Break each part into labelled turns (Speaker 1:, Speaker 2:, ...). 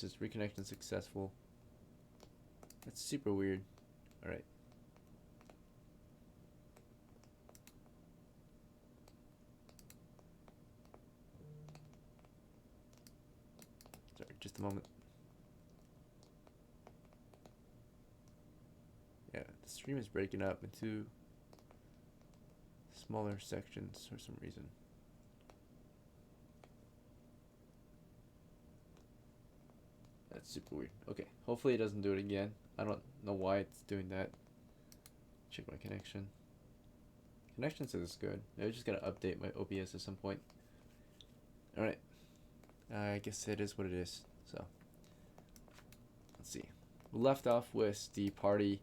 Speaker 1: says reconnection successful. That's super weird. Alright. Sorry, just a moment. Yeah, the stream is breaking up into smaller sections for some reason. That's super weird. Okay, hopefully it doesn't do it again. I don't know why it's doing that. Check my connection. Connection says it's good. I just gotta update my OBS at some point. Alright. I guess it is what it is. So, let's see. We left off with the party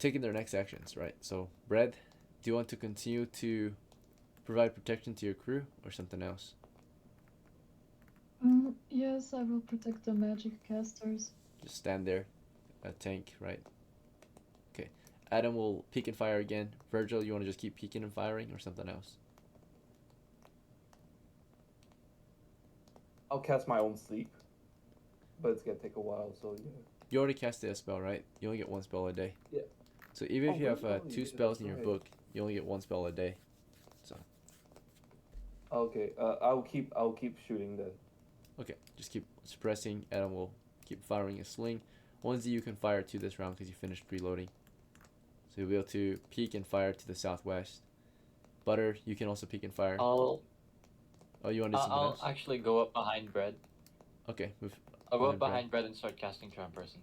Speaker 1: taking their next actions, right? So, Bread, do you want to continue to provide protection to your crew or something else?
Speaker 2: Yes, I will protect the magic casters.
Speaker 1: Just stand there, a tank, right? Okay. Adam will peek and fire again. Virgil, you want to just keep peeking and firing or something else?
Speaker 3: I'll cast my own sleep, but it's gonna take a while, so yeah.
Speaker 1: You already casted a spell, right? You only get one spell a day.
Speaker 3: Yeah.
Speaker 1: So even if you have
Speaker 3: really?
Speaker 1: two spells in your book, you only get one spell a day. So.
Speaker 3: Okay. I'll keep shooting then.
Speaker 1: Okay. Just keep suppressing. Adam will keep firing a sling. ONESY you can fire to this round because you finished reloading. So you'll be able to peek and fire to the southwest. Butter, you can also peek and fire.
Speaker 4: Oh,
Speaker 1: you want to do something else?
Speaker 4: I'll actually go up behind Bread.
Speaker 1: Okay, move.
Speaker 4: I'll go up behind Bread and start casting Charm Person.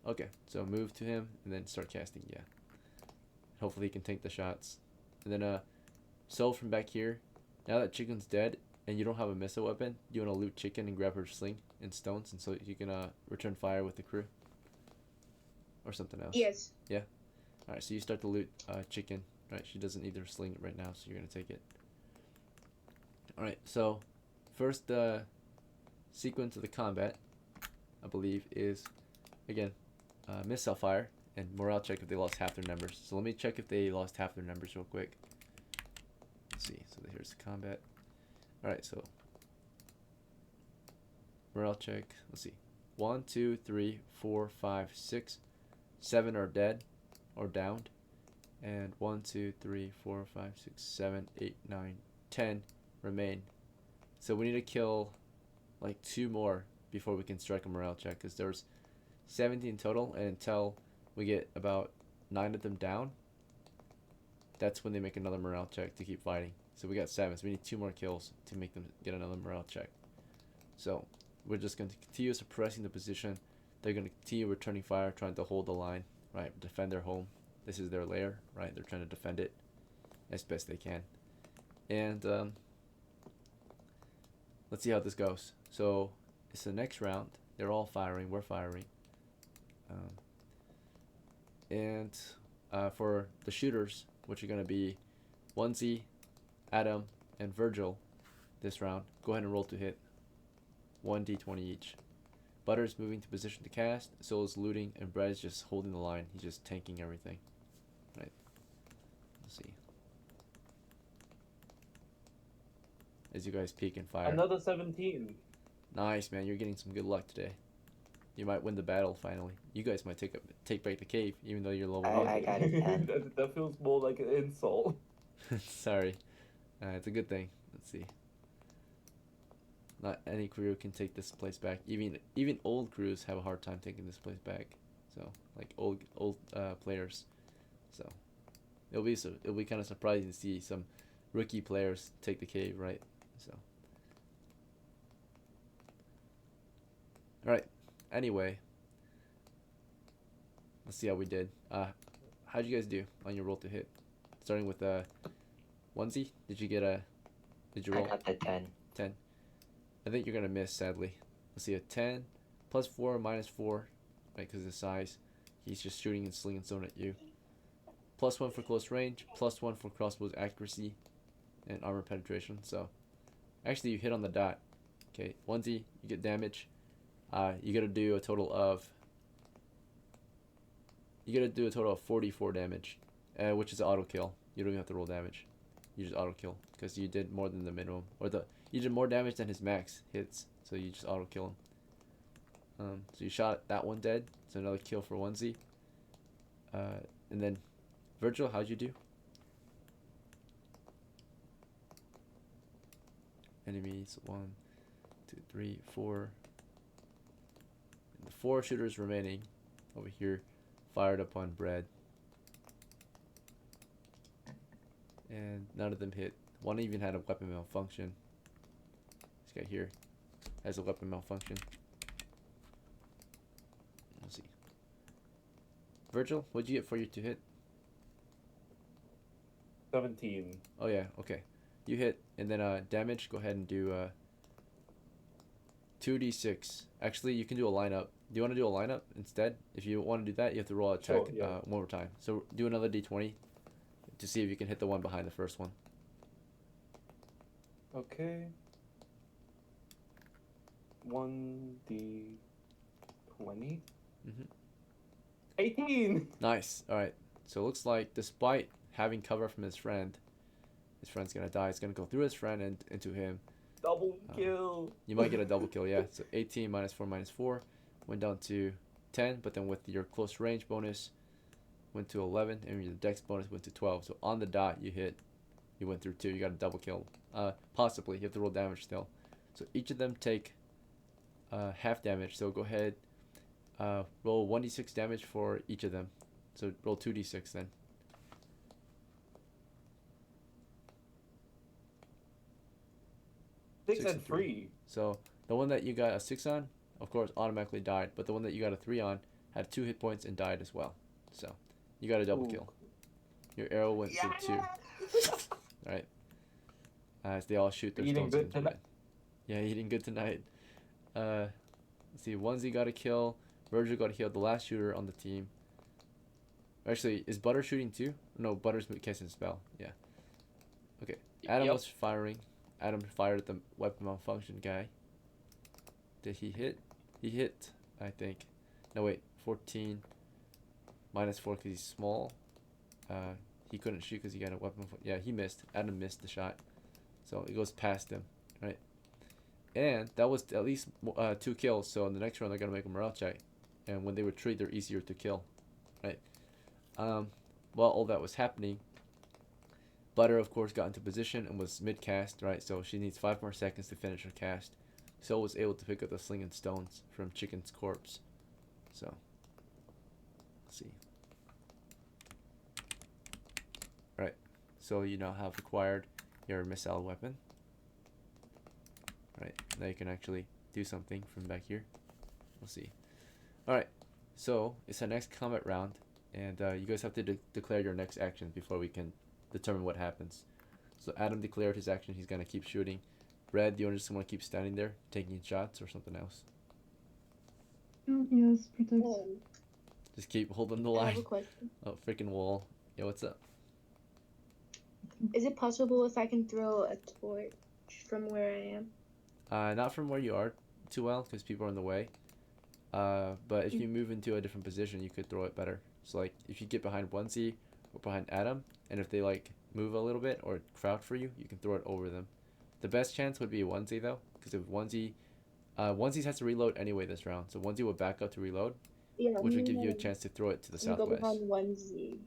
Speaker 1: Okay, so move to him and then start casting, yeah. Hopefully he can take the shots. And then Soul from back here. Now that Chicken's dead and you don't have a missile weapon, you want to loot Chicken and grab her sling and stones and so you can return fire with the crew? Or something else?
Speaker 5: Yes.
Speaker 1: Yeah? Alright, so you start to loot Chicken. Right, she doesn't need her sling right now, so you're going to take it. Alright, so first sequence of the combat, I believe, is, again, missile fire and morale check if they lost half their numbers. So let me check if they lost half their numbers real quick. Let's see. So here's the combat. Alright, so morale check. Let's see. 1, 2, 3, 4, 5, 6, 7 are dead or downed. And 1, 2, 3, 4, 5, 6, 7, 8, 9, 10 remain. So we need to kill like 2 more before we can strike a morale check, because there's 17 total, and until we get about 9 of them down, that's when they make another morale check to keep fighting. So we got 7, so we need 2 more kills to make them get another morale check. So we're just going to continue suppressing the position. They're going to continue returning fire, trying to hold the line, right, defend their home. This is their lair, right, they're trying to defend it as best they can. And let's see how this goes. So it's the next round. They're all firing. We're firing. And for the shooters, which are going to be ONESY, Adam, and Virgil this round, go ahead and roll to hit. 1d20 each. Butter's moving to position to cast. Soul is looting, and Bread is just holding the line. He's just tanking everything. Right. Let's see. As you guys peek and fire.
Speaker 3: Another 17.
Speaker 1: Nice, man. You're getting some good luck today. You might win the battle finally. You guys might take back the cave, even though you're level 1.
Speaker 5: I got it, 10.
Speaker 3: That feels more like an insult.
Speaker 1: Sorry. It's a good thing. Let's see. Not any crew can take this place back. Even old crews have a hard time taking this place back. So like old players. So it'll be kind of surprising to see some rookie players take the cave, right? So. All right. Anyway, let's see how we did. How'd you guys do on your roll to hit? Starting with ONESY. Did you roll?
Speaker 5: I got the 10.
Speaker 1: 10. I think you're gonna miss, sadly. Let's see, a 10 plus 4 minus 4, right? Because of the size. He's just shooting and slinging stone at you. Plus 1 for close range. Plus 1 for crossbow's accuracy and armor penetration. So, actually, you hit on the dot. Okay, ONESY, you get damage. You gotta do a total of 44 damage, which is auto kill. You don't even have to roll damage. You just auto kill because you did more than the minimum, or You did more damage than his max hits, so you just auto kill him. So you shot that one dead, so another kill for ONESY. And then Virgil, how'd you do? Enemies 1, 2, 3, 4. And the 4 shooters remaining over here fired upon Bread. And none of them hit. One even had a weapon malfunction. This guy here has a weapon malfunction. Let's see. Virgil, what'd you get for your 2 hit?
Speaker 3: 17.
Speaker 1: Oh yeah, okay. You hit, and then damage, go ahead and do 2d6. Actually, you can do a lineup. Do you want to do a lineup instead? If you want to do that, you have to roll attack
Speaker 3: Sure, yeah.
Speaker 1: one more time. So do another d20 to see if you can hit the one behind the first one.
Speaker 3: Okay. 1d20.
Speaker 1: Mhm.
Speaker 3: 18!
Speaker 1: Nice. Alright. So it looks like despite having cover from his friend's gonna die. It's gonna go through his friend and into him.
Speaker 3: Double kill!
Speaker 1: You might get a double kill, yeah. So 18 minus 4 minus 4 went down to 10, but then with your close range bonus went to 11, and your dex bonus went to 12. So on the dot you hit, you went through 2. You got a double kill. Possibly. You have to roll damage still. So each of them take half damage. So go ahead, roll 1d6 damage for each of them. So roll 2d6 then.
Speaker 3: 6 and 3.
Speaker 1: So the one that you got a 6 on, of course, automatically died. But the one that you got a 3 on had 2 hit points and died as well. So you got a double kill. Your arrow went through 2. Alright. As they all shoot their
Speaker 3: Eating
Speaker 1: stones
Speaker 3: good
Speaker 1: into
Speaker 3: tonight.
Speaker 1: it. Yeah, eating good tonight. Let's see, ONESY got a kill. Virgil got a kill. The last shooter on the team. Actually, is Butter shooting too? No, Butter's casting a spell. Yeah. Okay. Adam
Speaker 4: Yep.
Speaker 1: was firing. Adam fired at the weapon malfunction guy. Did he hit? He hit, I think. No, wait. 14 minus 4 because he's small. He couldn't shoot because he got a weapon. Yeah, he missed. Adam missed the shot. So it goes past him, right? And that was at least 2 kills. So in the next round, they're going to make a morale check. And when they retreat, they're easier to kill, right? While all that was happening, Butter, of course, got into position and was mid-cast, right? So she needs 5 more seconds to finish her cast. So was able to pick up the sling and stones from Chicken's corpse. So, let's see. Right. So you now have acquired your missile weapon. Right. Now you can actually do something from back here. We'll see. Alright. So, it's the next combat round. And you guys have to declare your next action before we can determine what happens. So Adam declared his action. He's going to keep shooting. Red, do you just want to keep standing there, taking shots or something else?
Speaker 2: Yes, protect.
Speaker 1: Just keep holding the
Speaker 5: I have
Speaker 1: line.
Speaker 5: a question.
Speaker 1: Oh, freaking wall. Yo, what's up?
Speaker 5: Is it possible if I can throw a torch from where I am?
Speaker 1: Not from where you are too well, because people are in the way. But if you move into a different position, you could throw it better. So, like, if you get behind ONESY or behind Adam, and if they, like, move a little bit or crowd for you, you can throw it over them. The best chance would be ONESY, though, because if ONESY has to reload anyway this round, so ONESY will back up to reload,
Speaker 5: Yeah,
Speaker 1: which would give you a chance to throw it to the
Speaker 5: I'm gonna go
Speaker 1: southwest.
Speaker 5: behind ONESY.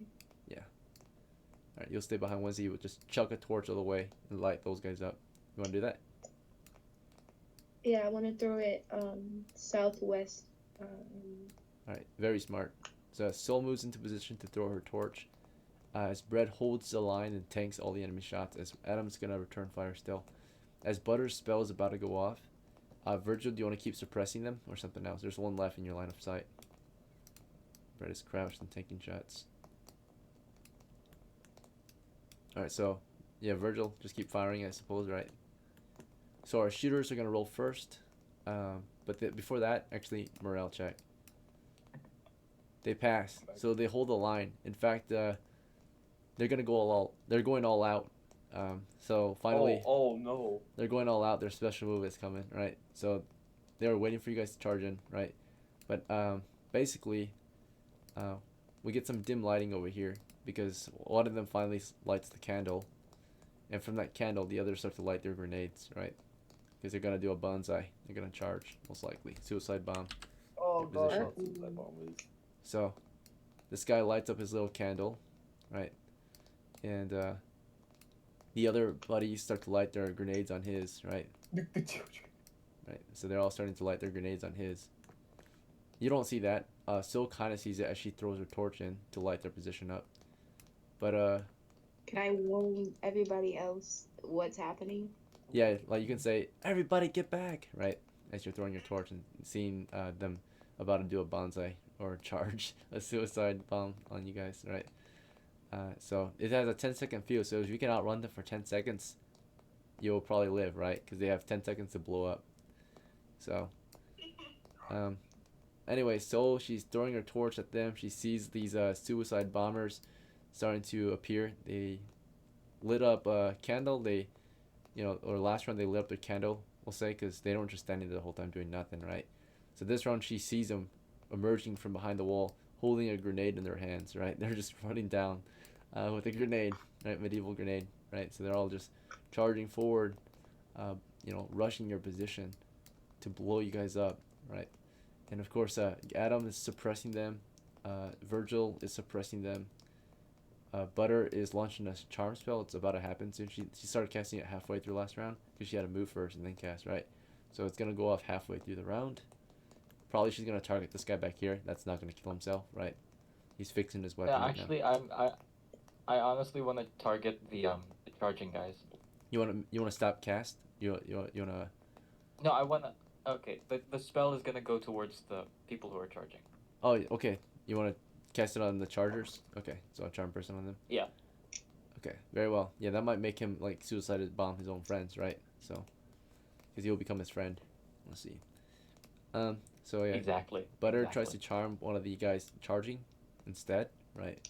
Speaker 1: Alright, you'll stay behind ONESY. You'll just chuck a torch all the way and light those guys up. You want to do that?
Speaker 5: Yeah, I want to throw it southwest.
Speaker 1: Alright, very smart. So Soul moves into position to throw her torch. As Bread holds the line and tanks all the enemy shots, as Adam's gonna return fire still. As Butter's spell is about to go off, Virgil, do you want to keep suppressing them or something else? There's one left in your line of sight. Bread is crouched and taking shots. Alright, so yeah, Virgil, just keep firing, I suppose, right? So our shooters are gonna roll first, but before that, actually, morale check. They pass, so they hold the line. In fact, they're gonna go all. They're going all out. So finally,
Speaker 3: Oh no.
Speaker 1: they're going all out. Their special move is coming, right? So they were waiting for you guys to charge in, right? But basically, we get some dim lighting over here because one of them finally lights the candle, and from that candle, the others start to light their grenades, right? because they're gonna do a bonsai. They're gonna charge most likely suicide bomb.
Speaker 3: Oh
Speaker 1: Your
Speaker 3: god,
Speaker 1: position.
Speaker 3: that's suicide bomb is.
Speaker 1: So this guy lights up his little candle, right? And the other buddies start to light their grenades on his, right?
Speaker 3: Nuke the children.
Speaker 1: Right. So they're all starting to light their grenades on his. You don't see that. Syl kind of sees it as she throws her torch in to light their position up. But
Speaker 5: Can I warn everybody else what's happening?
Speaker 1: yeah, like you can say, everybody get back, right? As you're throwing your torch and seeing them about to do a bonsai or charge a suicide bomb on you guys, right? So it has a 10-second fuse, so if you can outrun them for 10 seconds, you'll probably live, right? Because they have 10 seconds to blow up. So, anyway, so she's throwing her torch at them. She sees these suicide bombers starting to appear. They lit up a candle. They, or last round they lit up their candle, we'll say, because they don't just standing there the whole time doing nothing, right? So this round she sees them emerging from behind the wall, holding a grenade in their hands, right? They're just running down with a grenade, right? Medieval grenade, right? So they're all just charging forward, rushing your position to blow you guys up, right? And of course, Adam is suppressing them. Virgil is suppressing them. Butter is launching a charm spell. It's about to happen soon. She started casting it halfway through last round because she had to move first and then cast, right? So it's gonna go off halfway through the round. Probably she's gonna target this guy back here. That's not gonna kill himself, right? He's fixing his weapon.
Speaker 4: Yeah,
Speaker 1: right
Speaker 4: actually,
Speaker 1: now.
Speaker 4: I honestly want to target the charging guys.
Speaker 1: You wanna stop cast? You wanna?
Speaker 4: No, I wanna. Okay, the spell is gonna go towards the people who are charging.
Speaker 1: Oh, okay. You wanna cast it on the chargers? Okay, so a charm person on them.
Speaker 4: Yeah.
Speaker 1: Okay, very well. Yeah, that might make him like suicide bomb his own friends, right? So, because he'll become his friend. Let's see. So yeah.
Speaker 4: Exactly.
Speaker 1: Butter tries to charm one of the guys charging instead, right?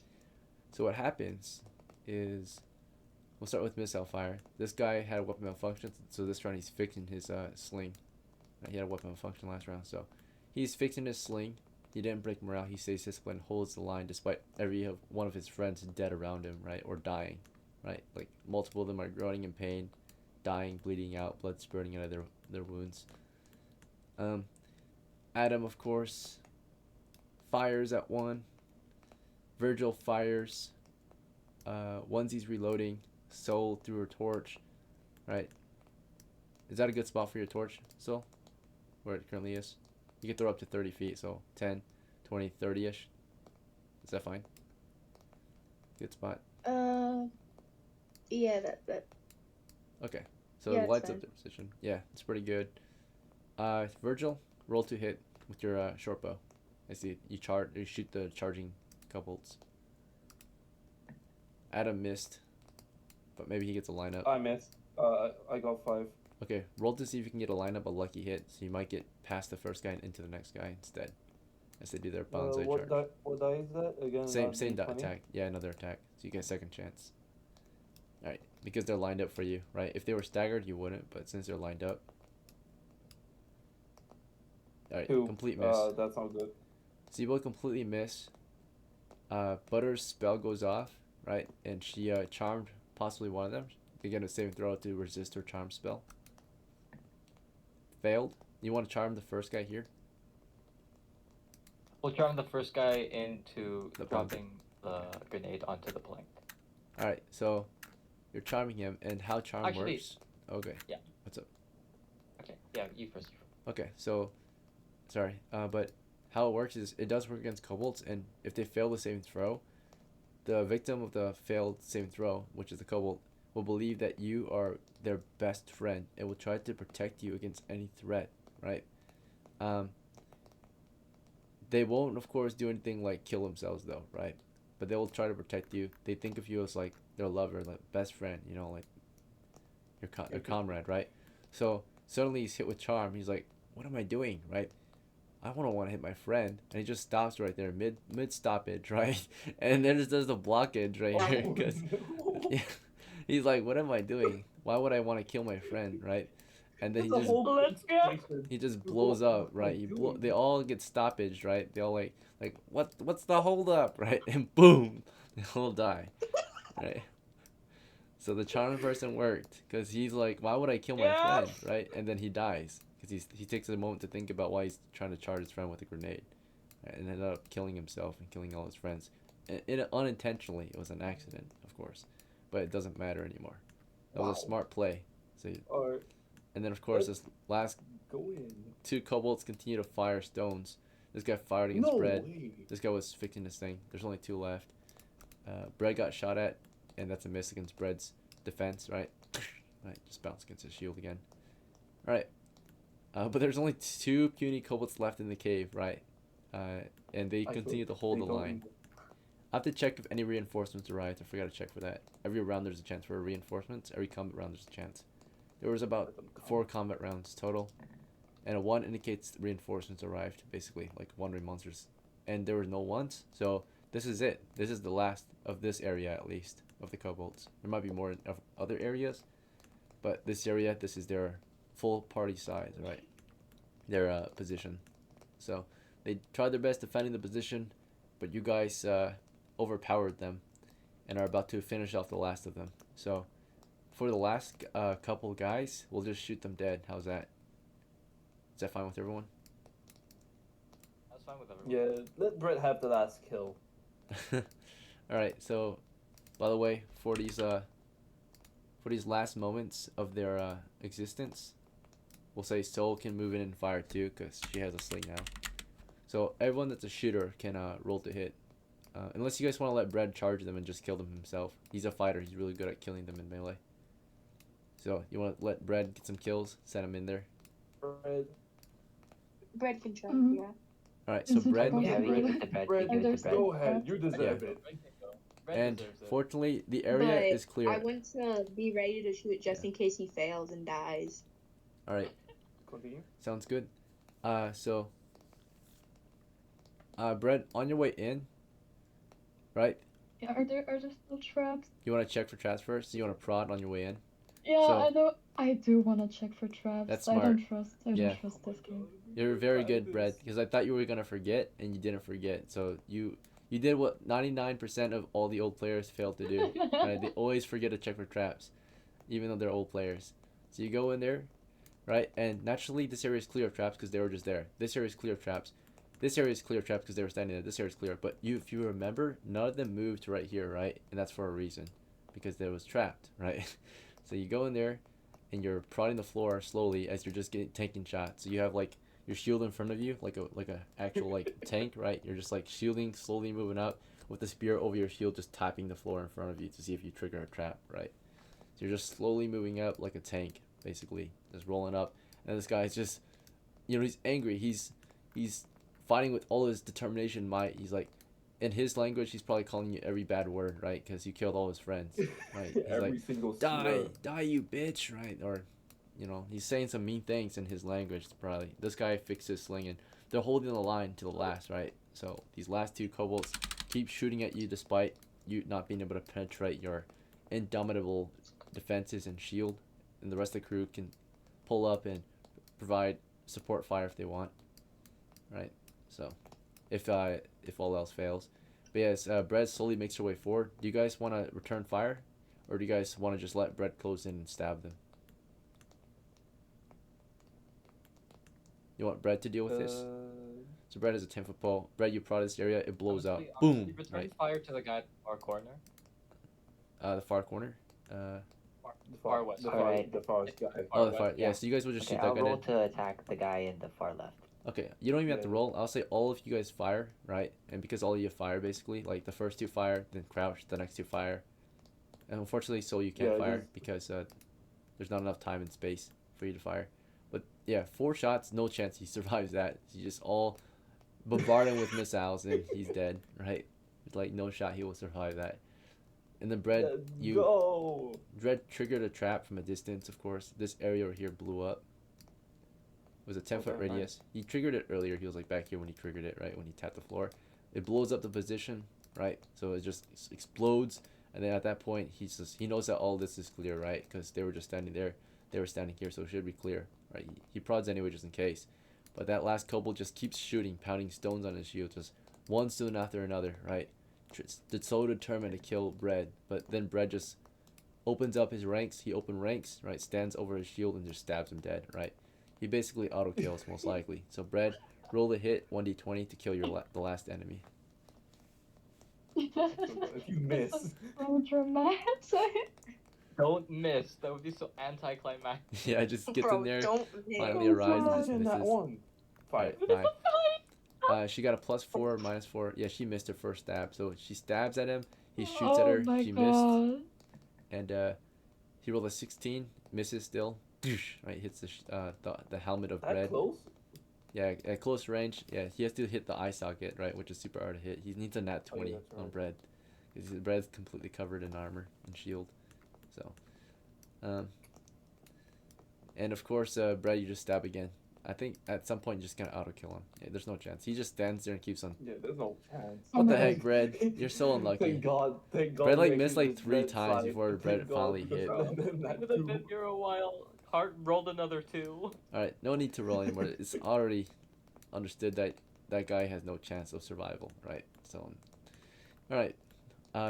Speaker 1: So what happens is, we'll start with missile fire. This guy had a weapon malfunction, so this round he's fixing his sling. He had a weapon malfunction last round, so he's fixing his sling. He didn't break morale. He stays disciplined, holds the line despite every one of his friends dead around him, right, or dying, right? Like multiple of them are groaning in pain, dying, bleeding out, blood spurting out of their wounds. Adam, of course, fires at one. Virgil fires. Onesy's reloading. Soul threw her torch, right? Is that a good spot for your torch, Soul? Where it currently is? You can throw up to 30 feet, so 10, 20, 30-ish. Is that fine? Good spot.
Speaker 5: Yeah, that.
Speaker 1: Okay, so
Speaker 5: Yeah,
Speaker 1: it
Speaker 5: it's
Speaker 1: lights
Speaker 5: fine.
Speaker 1: up the position. Yeah, it's pretty good. Virgil, roll to hit with your short bow. I see. You shoot the charging kobolds. Adam missed, but maybe he gets a lineup.
Speaker 3: I missed. I got 5.
Speaker 1: Okay, roll to see if you can get a lineup, a lucky hit, so you might get past the first guy and into the next guy instead, as they do their bonsai charge.
Speaker 3: What die is that again?
Speaker 1: Same
Speaker 3: D20?
Speaker 1: attack. Yeah, another attack. So you get a second chance. Alright, because they're lined up for you, right? If they were staggered, you wouldn't, but since they're lined up. Alright,
Speaker 3: 2.
Speaker 1: complete miss.
Speaker 3: That's not good.
Speaker 1: So you both completely miss. Butter's spell goes off, right? And she charmed possibly one of them. They get a saving throw to resist her charm spell. Failed. You want to charm the first guy here?
Speaker 4: We'll charm the first guy into
Speaker 1: The
Speaker 4: dropping the grenade onto the plank.
Speaker 1: Alright, so you're charming him, and how charm
Speaker 4: Actually-
Speaker 1: works? Okay.
Speaker 4: Yeah.
Speaker 1: What's up?
Speaker 4: Okay, yeah, you first.
Speaker 1: Okay, so, sorry, but how it works is it does work against kobolds, and if they fail the saving throw, the victim of the failed saving throw, which is the kobold, will believe that you are their best friend and will try to protect you against any threat, right? They won't, of course, do anything like kill themselves, though, right? But they will try to protect you. They think of you as like their lover, like best friend, like your comrade, right? So suddenly he's hit with charm. He's like, "What am I doing?" Right? I don't want to hit my friend, and he just stops right there, mid stoppage, right? And then just does the blockage right here, because yeah, he's like, "What am I doing? Why would I want to kill my friend?" Right? And then
Speaker 4: Let's go.
Speaker 1: he just blows up, right? They all get stoppage, right? They all like what's the hold up, right? And boom, they all die, right? So the charming person worked because he's like, why would I kill my
Speaker 4: Yeah.
Speaker 1: friend, right? And then he dies because he takes a moment to think about why he's trying to charge his friend with a grenade, right? And ended up killing himself and killing all his friends. Unintentionally, it was an accident, of course, but it doesn't matter anymore. That was a
Speaker 3: Wow.
Speaker 1: smart play. So,
Speaker 3: Alright,
Speaker 1: and then of course this last
Speaker 3: go in.
Speaker 1: 2 kobolds continue to fire stones. This guy fired against
Speaker 3: No
Speaker 1: Bread.
Speaker 3: way.
Speaker 1: This guy was fixing this thing. There's only 2 left. Bread got shot at, and that's a miss against Bread's defense, right? Right, just bounce against his shield again. Alright. But there's only 2 puny kobolds left in the cave, right? And they continue to hold the line. I have to check if any reinforcements arrived. I forgot to check for that. Every round there's a chance for reinforcements. Every combat round there's a chance. There was about 4 combat rounds total. And a 1 indicates reinforcements arrived, basically, like wandering monsters. And there were no ones, so this is it. This is the last of this area, at least, of the kobolds. There might be more in other areas, but this area, this is their full party size, right? Their position. So they tried their best defending the position, but you guys overpowered them and are about to finish off the last of them. So for the last couple guys, we'll just shoot them dead. How's that? Is that fine with everyone?
Speaker 4: That's fine with everyone.
Speaker 3: Yeah, let Brett have the last kill.
Speaker 1: Alright, so by the way, for these last moments of their existence, we'll say Soul can move in and fire too, because she has a sling now. So everyone that's a shooter can roll to hit. Unless you guys want to let Bread charge them and just kill them himself. He's a fighter, he's really good at killing them in melee. So you want to let Bread get some kills, send him in there.
Speaker 3: Brett,
Speaker 5: Bread can try,
Speaker 2: Mhm.
Speaker 5: yeah.
Speaker 1: Alright, so
Speaker 2: Is it
Speaker 1: Bread,
Speaker 2: possible?
Speaker 6: Yeah, we give it to Brett. We
Speaker 3: Brett,
Speaker 6: give it to
Speaker 2: There's
Speaker 6: Brett.
Speaker 3: go ahead. You deserve
Speaker 1: Yeah.
Speaker 3: it.
Speaker 4: Bread can go. Bread
Speaker 1: and
Speaker 4: deserves it.
Speaker 1: fortunately the area
Speaker 5: But
Speaker 1: is clear.
Speaker 5: I want to be ready to shoot just in case he fails and dies.
Speaker 1: Alright,
Speaker 3: Continue.
Speaker 1: sounds good. So Bread, on your way in, right?
Speaker 2: Yeah, are there still traps?
Speaker 1: You want to check for traps first? You want to prod on your way in?
Speaker 2: Yeah,
Speaker 1: So-
Speaker 2: I know. I do want to check for traps.
Speaker 1: That's
Speaker 2: I
Speaker 1: smart.
Speaker 2: don't trust. I
Speaker 1: Yeah.
Speaker 2: don't trust this game.
Speaker 1: You're very good, Brett, because I thought you were gonna forget, and you didn't forget. So you did what 99% of all the old players failed to do. Right? They always forget to check for traps, even though they're old players. So you go in there, right? And naturally, this area is clear of traps because they were just there. This area is clear of traps. This area is clear of traps because they were standing there. This area is clear. But if you remember, none of them moved to right here, right? And that's for a reason, because they was trapped, right? So you go in there, and you're prodding the floor slowly as you're just taking shots. So you have like your shield in front of you, like a actual like tank, right? You're just like shielding, slowly moving up with the spear over your shield, just tapping the floor in front of you to see if you trigger a trap, right? So you're just slowly moving up like a tank, basically, just rolling up. And this guy's just, he's angry. He's fighting with all his determination and might. He's like, in his language, he's probably calling you every bad word, right? Because you killed all his friends, right? He's
Speaker 3: Every
Speaker 1: like,
Speaker 3: single
Speaker 1: die, you bitch, right? Or, he's saying some mean things in his language, probably. This guy fixed his sling, and they're holding the line to the last, right? So these last 2 kobolds keep shooting at you despite you not being able to penetrate your indomitable defenses and shield, and the rest of the crew can pull up and provide support fire if they want, right? So if all else fails. But yes, Bread slowly makes her way forward. Do you guys want to return fire, or do you guys want to just let Bread close in and stab them? You want Bread to deal with this? So Bread is a 10-foot pole. Bread, you prod this area, it blows
Speaker 4: Honestly,
Speaker 1: out. Boom!
Speaker 4: return
Speaker 1: Right?
Speaker 4: fire to the guy in the far corner.
Speaker 1: The far corner.
Speaker 3: The
Speaker 4: Far west.
Speaker 3: The
Speaker 6: Far
Speaker 3: far,
Speaker 6: right.
Speaker 3: the far guy.
Speaker 1: Oh, the
Speaker 4: west,
Speaker 1: far. Yeah,
Speaker 6: yeah.
Speaker 1: so you guys will just
Speaker 6: Okay,
Speaker 1: shoot
Speaker 6: I'll
Speaker 1: that guy
Speaker 6: roll
Speaker 1: dead.
Speaker 6: to attack the guy in the far left.
Speaker 1: Okay, you don't even have to
Speaker 3: Yeah.
Speaker 1: roll. I'll say all of you guys fire, right? And because all of you fire, basically, like the first 2 fire, then crouch, the next 2 fire. And unfortunately, so you can't
Speaker 3: Yeah,
Speaker 1: fire
Speaker 3: just-
Speaker 1: because there's not enough time and space for you to fire. But yeah, 4 shots, no chance he survives that. You just all bombard him with missiles and he's dead, right? There's like no shot he will survive that. And then Bread,
Speaker 3: Let's go.
Speaker 1: Dread triggered a trap from a distance, of course. This area over here blew up. It was a 10-foot
Speaker 3: Okay,
Speaker 1: radius. He triggered it earlier. He was like back here when he triggered it, right? When he tapped the floor. It blows up the position, right? So it just explodes. And then at that point, he knows that all this is clear, right? Because they were just standing there. They were standing here, so it should be clear, right? He prods anyway just in case. But that last kobold just keeps shooting, pounding stones on his shield. Just one stone after another, right? So determined to kill Bread. But then Bread just opens up his ranks. He open ranks, right? Stands over his shield and just stabs him dead, right? He basically auto kills most likely. So Bread, roll the hit 1d20 to kill your the last enemy.
Speaker 3: If you miss.
Speaker 2: This is so dramatic.
Speaker 4: Don't miss. That would be so anticlimactic.
Speaker 1: Yeah, just gets
Speaker 5: Bro,
Speaker 1: in there,
Speaker 5: don't miss.
Speaker 1: finally arrives and just
Speaker 3: Imagine that
Speaker 1: misses.
Speaker 3: one. Five.
Speaker 1: Alright, 9. She got a +4, -4. Yeah, she missed her first stab. So she stabs at him. He shoots at her.
Speaker 2: Oh my
Speaker 1: She missed.
Speaker 2: god.
Speaker 1: And he rolled a 16, misses still. Right, hits the helmet of
Speaker 3: That
Speaker 1: Bread.
Speaker 3: close?
Speaker 1: Yeah, at close range. Yeah, he has to hit the eye socket, right, which is super hard to hit. He needs a nat 20
Speaker 3: that's
Speaker 1: on
Speaker 3: right.
Speaker 1: Bread. Because Bread's completely covered in armor and shield. So, and of course, Bread, you just stab again. I think at some point you're just gonna auto kill him. Yeah, there's no chance. He just stands there and keeps on.
Speaker 3: Yeah, there's no chance.
Speaker 2: Oh
Speaker 1: What
Speaker 2: my
Speaker 1: the
Speaker 2: God.
Speaker 1: heck, Bread? You're so unlucky.
Speaker 3: Thank God.
Speaker 1: Bread like
Speaker 3: Making
Speaker 1: missed like
Speaker 3: this
Speaker 1: 3
Speaker 3: red
Speaker 1: times
Speaker 3: side.
Speaker 1: before
Speaker 3: Thank
Speaker 1: Bread
Speaker 3: God,
Speaker 1: finally
Speaker 3: because
Speaker 1: hit.
Speaker 3: then
Speaker 4: It
Speaker 3: that
Speaker 4: would have
Speaker 3: too.
Speaker 4: been here a while. Heart rolled another 2.
Speaker 1: Alright, no need to roll anymore. It's already understood that that guy has no chance of survival, right? So, alright.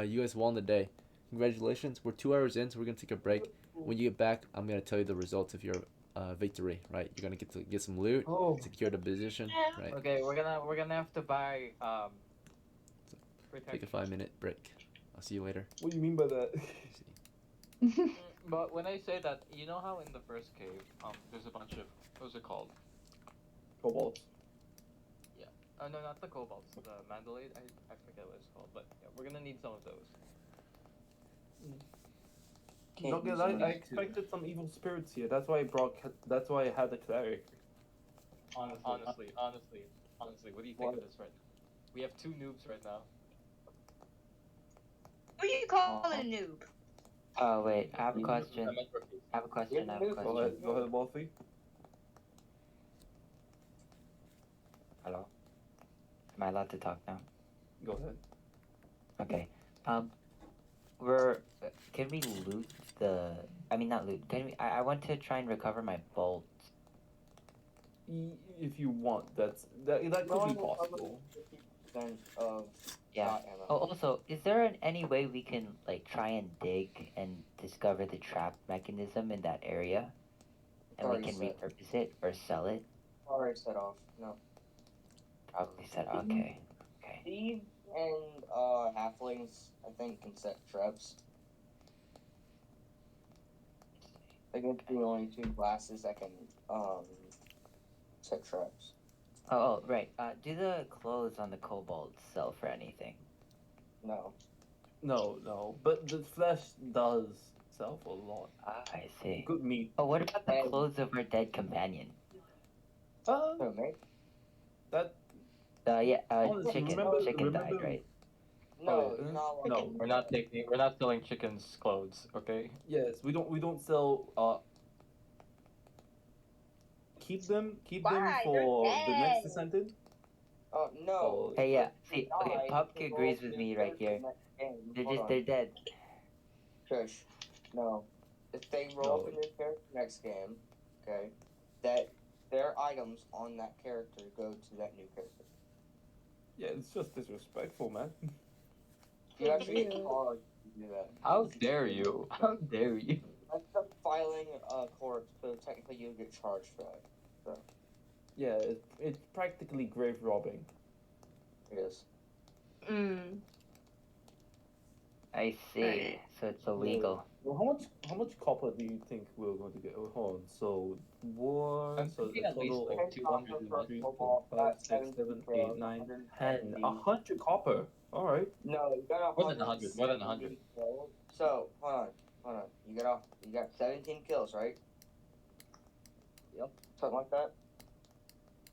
Speaker 1: You guys won the day. Congratulations. We're 2 hours in, so we're gonna take a break. When you get back, I'm gonna tell you the results of your victory, right? You're gonna get some loot,
Speaker 3: Oh.
Speaker 1: secure the position, right?
Speaker 4: Okay, we're gonna have to buy
Speaker 1: Take a 5-minute break. I'll see you later.
Speaker 3: What do you mean by that?
Speaker 4: But when I say that, you know how in the first cave, there's a bunch of, what's it called?
Speaker 3: Kobolds.
Speaker 4: Oh no, not the kobolds, the mandalay. I forget what it's called, but yeah, we're gonna need some of those.
Speaker 3: Don't get lied, I expected some evil spirits here. That's why That's why I had the cleric.
Speaker 4: Honestly, what do you think of this right now? We have 2 noobs right now.
Speaker 5: Who you call a noob?
Speaker 6: Oh wait, I have a question.
Speaker 4: I meant rookies.
Speaker 6: I have a question. I have a
Speaker 3: Go
Speaker 6: question.
Speaker 3: ahead, Wolfie.
Speaker 6: Hello. Am I allowed to talk now?
Speaker 3: Go ahead.
Speaker 6: Okay. Can we loot the? I mean, not loot. Can we? I want to try and recover my bolts.
Speaker 3: If you want, that could be possible.
Speaker 6: Yeah. Oh, also, is there any way we can like try and dig and discover the trap mechanism in that area, and we can repurpose it or sell it?
Speaker 7: Already set off. No.
Speaker 6: Probably said okay. Okay.
Speaker 7: Thieves and halflings, I think, can set traps. I think the only 2 classes that can set traps.
Speaker 6: Oh, right. Do the clothes on the kobolds sell for anything?
Speaker 7: No.
Speaker 3: No, but the flesh does sell for a lot.
Speaker 6: Ah, I see.
Speaker 3: Good meat.
Speaker 6: Oh, what about the clothes of our dead companion?
Speaker 7: So, mate?
Speaker 3: That
Speaker 6: Yeah.
Speaker 3: Honestly,
Speaker 6: Chicken.
Speaker 3: remember-
Speaker 6: Chicken died,
Speaker 3: remember-
Speaker 6: right?
Speaker 7: No,
Speaker 3: Oh,
Speaker 7: not like
Speaker 3: no.
Speaker 4: We're not selling chickens' clothes, okay?
Speaker 3: yes, we don't sell. Keep them
Speaker 5: Why?
Speaker 3: for
Speaker 5: They're
Speaker 3: the next
Speaker 5: dead.
Speaker 3: descendant.
Speaker 7: Oh, no.
Speaker 3: Oh.
Speaker 6: Hey, yeah. See,
Speaker 7: Die,
Speaker 6: okay,
Speaker 7: you
Speaker 6: Popke
Speaker 7: can
Speaker 6: agrees
Speaker 7: roll
Speaker 6: with
Speaker 7: new
Speaker 6: me right
Speaker 7: character
Speaker 6: here.
Speaker 7: next game.
Speaker 6: They're
Speaker 7: Hold
Speaker 6: just,
Speaker 7: on.
Speaker 6: they're dead.
Speaker 7: Shush. No. If they roll up a new character next game, okay, that their items on that character go to that new character.
Speaker 3: Yeah, it's just disrespectful, man.
Speaker 7: You actually hard to do that.
Speaker 4: How dare you? How dare you?
Speaker 7: That's the filing corpse, so technically you get charged for that.
Speaker 3: Yeah, it's practically grave robbing.
Speaker 7: It is.
Speaker 6: I see.
Speaker 5: Alright.
Speaker 6: So it's illegal.
Speaker 3: Well, how much copper do you think we're going to get? Oh, hold on. So one.
Speaker 4: I'm
Speaker 3: So
Speaker 4: thinking
Speaker 3: the
Speaker 4: at least
Speaker 3: total
Speaker 4: like
Speaker 3: of
Speaker 4: 200
Speaker 3: 3, 4, 5, 6, 7, 8, 9, 10. 100 copper. All right.
Speaker 7: No, you got
Speaker 4: More than 100, more than 100.
Speaker 7: kills. So hold on. You got 17 kills, right?
Speaker 4: Yep.
Speaker 7: Something like that.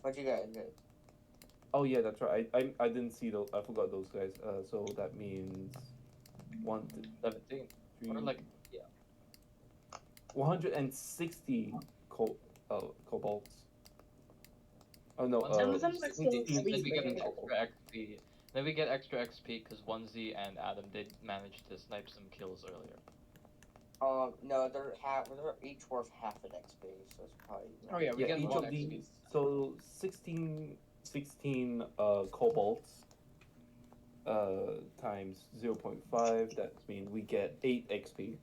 Speaker 7: What'd you get?
Speaker 3: Oh yeah, that's right. I didn't see those. I forgot those guys. So that means 1, 2,
Speaker 4: 17.
Speaker 3: 3,
Speaker 4: Or like,
Speaker 3: 160 kobolds. Oh no,
Speaker 5: Some of them are still
Speaker 3: 16.
Speaker 4: then we get
Speaker 5: sleeping.
Speaker 4: extra XP. Then we get extra XP because ONESY and Adam did manage to snipe some kills earlier.
Speaker 7: No, they're each worth half an XP, so it's probably.
Speaker 4: Oh yeah, we
Speaker 3: Yeah,
Speaker 4: get
Speaker 3: each
Speaker 4: 1
Speaker 3: of
Speaker 4: XP.
Speaker 3: these. So 16 kobolds times 0.5. That means we get 8 XP.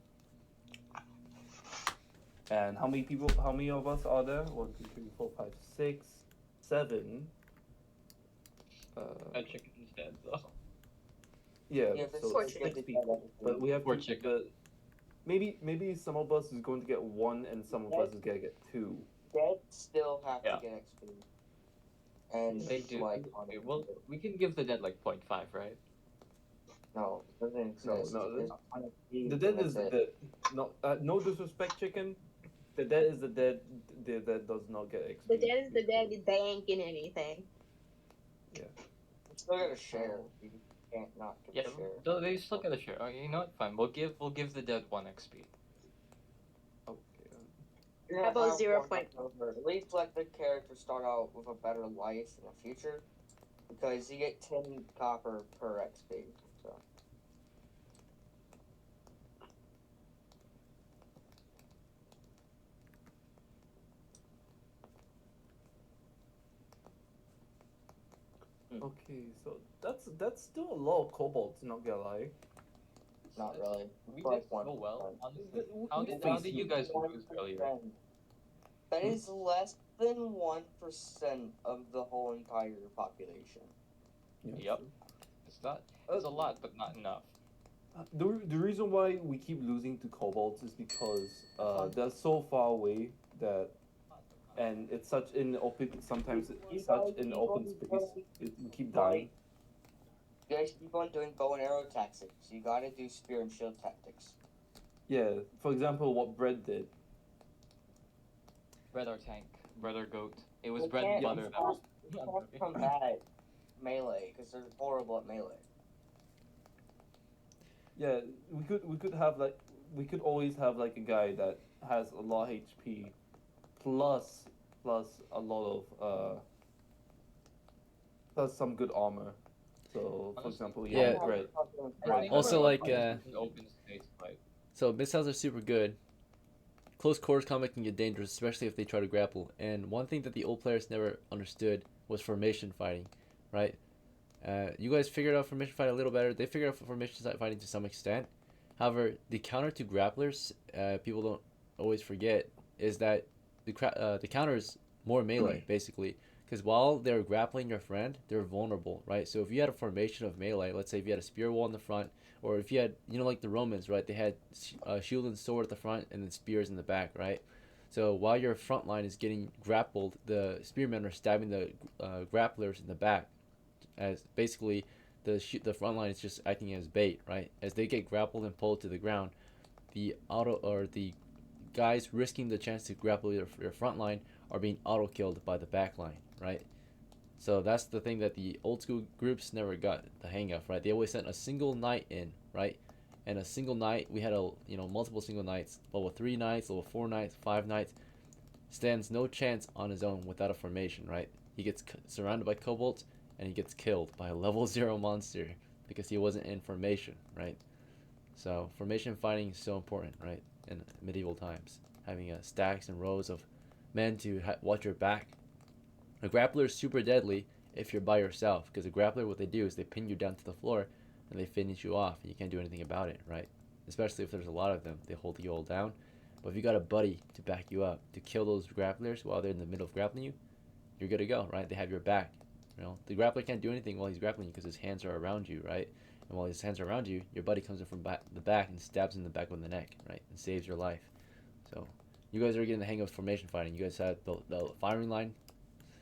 Speaker 3: And how many people? How many of us are there? 1, 2, 3, 4, 5, 6, 7.
Speaker 4: That chicken is dead though.
Speaker 3: Yeah,
Speaker 7: Yeah, but
Speaker 3: so
Speaker 5: Poor
Speaker 3: it's
Speaker 5: chicken.
Speaker 3: 6 people. But we have
Speaker 4: Poor
Speaker 3: to.
Speaker 4: chicken.
Speaker 3: But maybe some of us is going to get 1, and some of us is gonna get 2.
Speaker 7: Dead still have
Speaker 4: Yeah.
Speaker 7: to get XP. And
Speaker 4: They do.
Speaker 7: like
Speaker 4: Okay, well, we can give the dead like 0.5, right?
Speaker 7: no, it doesn't exist.
Speaker 3: No,
Speaker 7: There's one XP,
Speaker 3: The dead
Speaker 7: and
Speaker 3: is
Speaker 7: that's
Speaker 3: the
Speaker 7: it.
Speaker 3: dead. No, no disrespect, chicken. The dead is the dead. The dead does not get XP.
Speaker 5: The dead is the dead. They ain't getting anything.
Speaker 7: You still gotta share. You can't not
Speaker 4: Yeah,
Speaker 7: get a share.
Speaker 4: though they still get a share. Oh, you know what? Fine. We'll give the dead 1 XP.
Speaker 3: Okay.
Speaker 7: You're
Speaker 5: How
Speaker 7: gonna
Speaker 5: about
Speaker 7: have
Speaker 5: 0
Speaker 7: one
Speaker 5: point-
Speaker 7: over. At least let the character start out with a better life in the future, because you get 10 copper per XP. So
Speaker 3: Okay, so that's still a lot of kobolds. Not gonna lie.
Speaker 7: not really.
Speaker 4: We
Speaker 7: Like
Speaker 4: did so
Speaker 7: 1%.
Speaker 4: well, honestly.
Speaker 3: We-
Speaker 4: How
Speaker 3: we
Speaker 4: did
Speaker 3: faced
Speaker 4: you guys lose earlier?
Speaker 7: 1%. That is less than 1% of the whole entire population.
Speaker 3: Yeah,
Speaker 4: Yep. It's not. It's a lot, but not enough.
Speaker 3: The reason why we keep losing to kobolds is because they're so far away that, and it's such in open. Sometimes it's such in open space. We keep dying.
Speaker 7: You guys keep on doing bow and arrow tactics. You gotta do spear and shield tactics.
Speaker 3: Yeah. For example, what Bread did.
Speaker 4: Bread or tank, bread or goat. It was
Speaker 7: You
Speaker 4: bread and
Speaker 7: can't-
Speaker 4: butter.
Speaker 7: You can't combat melee because they're horrible at melee.
Speaker 3: Yeah, we could have like we could always have like a guy that has a lot of HP, plus a lot of plus some good armor. So for example,
Speaker 1: Yeah.
Speaker 3: Bread.
Speaker 4: I think
Speaker 1: Also,
Speaker 4: we're
Speaker 1: like,
Speaker 4: an open space fight.
Speaker 1: So missiles are super good. Close quarters combat can get dangerous, especially if they try to grapple. And one thing that the old players never understood was formation fighting, right? You guys figured out formation fighting a little better. They figured out formation fighting to some extent. However, the counter to grapplers, people don't always forget, is that the counter is more melee, basically. Because while they're grappling your friend, they're vulnerable, right? So if you had a formation of melee, let's say if you had a spear wall in the front, or if you had, like the Romans, right? They had shield and sword at the front and then spears in the back, right? So while your front line is getting grappled, the spearmen are stabbing the grapplers in the back. As basically, the front line is just acting as bait, right? As they get grappled and pulled to the ground, the guys risking the chance to grapple your front line are being auto killed by the back line, right? So that's the thing that the old school groups never got the hang of, right? They always sent a single knight in, right? And a single knight, we had multiple single knights, level 3 knights, level 4 knights, 5 knights, stands no chance on his own without a formation, right? He gets surrounded by kobolds and he gets killed by a level 0 monster because he wasn't in formation, right? So formation fighting is so important, right? In medieval times, having stacks and rows of men to watch your back. A grappler is super deadly if you're by yourself, because a grappler, what they do is they pin you down to the floor and they finish you off and you can't do anything about it, right? Especially if there's a lot of them, they hold you all down. But if you got a buddy to back you up to kill those grapplers while they're in the middle of grappling you, you're good to go, right? They have your back. The grappler can't do anything while he's grappling you because his hands are around you, right? And while his hands are around you, your buddy comes in from the back and stabs in the back of the neck, right? And saves your life. So you guys are getting the hang of formation fighting. You guys had the firing line,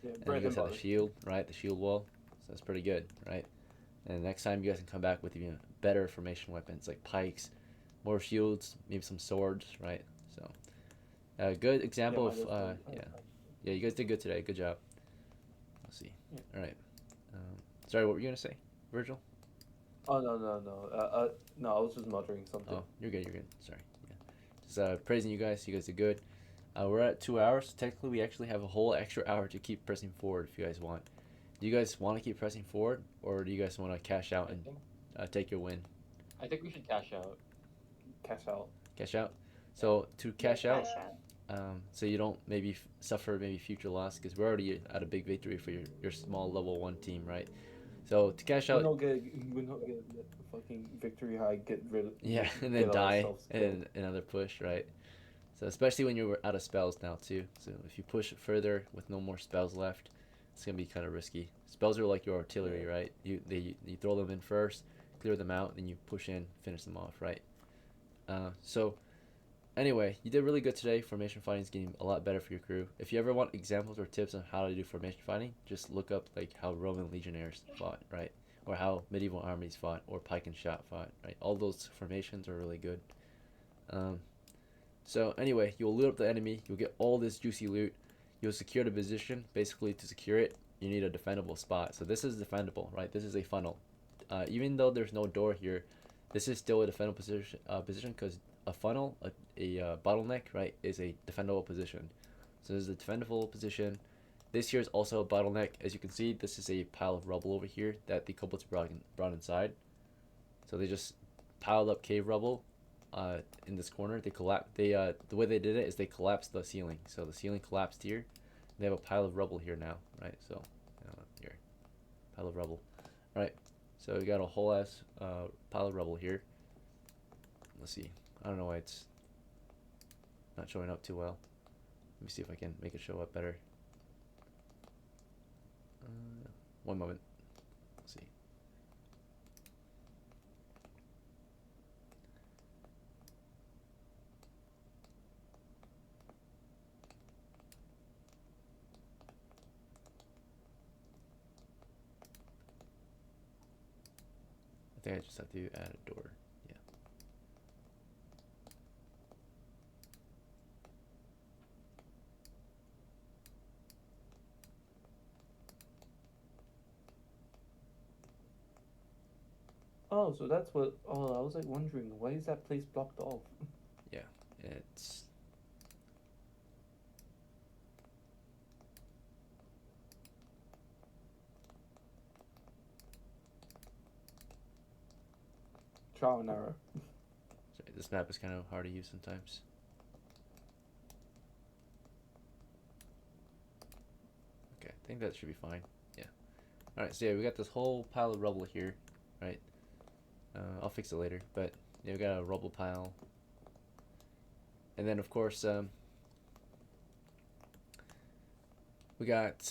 Speaker 3: Yeah,
Speaker 1: and you guys have the shield, right? The shield wall. So that's pretty good, right? And next time you guys can come back with even better formation weapons like pikes, more shields, maybe some swords, right? So a good example of yeah, you guys did good today. Good job. Let's see.
Speaker 3: Yeah.
Speaker 1: All right. Sorry, what were you gonna say, Virgil?
Speaker 3: Oh no. No, I was just muttering something.
Speaker 1: Oh, you're good. You're good. Sorry. Yeah. Just praising you guys. You guys did good. We're at 2 hours. So technically, we actually have a whole extra hour to keep pressing forward if you guys want. Do you guys want to keep pressing forward, or do you guys want to cash out and take your win?
Speaker 4: I think we should cash out.
Speaker 3: Cash out.
Speaker 1: Cash out. So to cash out, so you don't maybe suffer future loss, because we're already at a big victory for your small level 1 team, right? So to cash out,
Speaker 3: We're not gonna get the fucking victory high. Get rid of.
Speaker 1: yeah, and then die and another push, right? So especially when you're out of spells now too. So if you push it further with no more spells left, it's gonna be kind of risky. Spells are like your artillery, right? You throw them in first, clear them out, then you push in, finish them off, right? So anyway, you did really good today. Formation fighting is getting a lot better for your crew. If you ever want examples or tips on how to do formation fighting, just look up like how Roman legionnaires fought, right? Or how medieval armies fought, or pike and shot fought, right? All those formations are really good. So anyway, you'll loot up the enemy. You'll get all this juicy loot. You'll secure the position. Basically, to secure it, you need a defendable spot. So this is defendable, right? This is a funnel. Even though there's no door here, this is still a defendable position because a funnel, a bottleneck, right, is a defendable position. So this is a defendable position. This here is also a bottleneck. As you can see, this is a pile of rubble over here that the kobolds brought inside. So they just piled up cave rubble in this corner. They the way they did it is they collapsed the ceiling. So the ceiling collapsed here. They have a pile of rubble here now, right? So here, pile of rubble. All right. So we got a whole ass pile of rubble here. Let's see. I don't know why it's not showing up too well. Let me see if I can make it show up better. One moment. Let's see. I think I just have to add a door. Yeah.
Speaker 3: Oh, so that's what. Oh, I was like wondering why is that place blocked off?
Speaker 1: Yeah. It's
Speaker 3: Trial and error.
Speaker 1: sorry, this map is kind of hard to use sometimes. Okay, I think that should be fine. Yeah. All right. So yeah, we got this whole pile of rubble here, right? I'll fix it later, but yeah, we got a rubble pile, and then of course we got.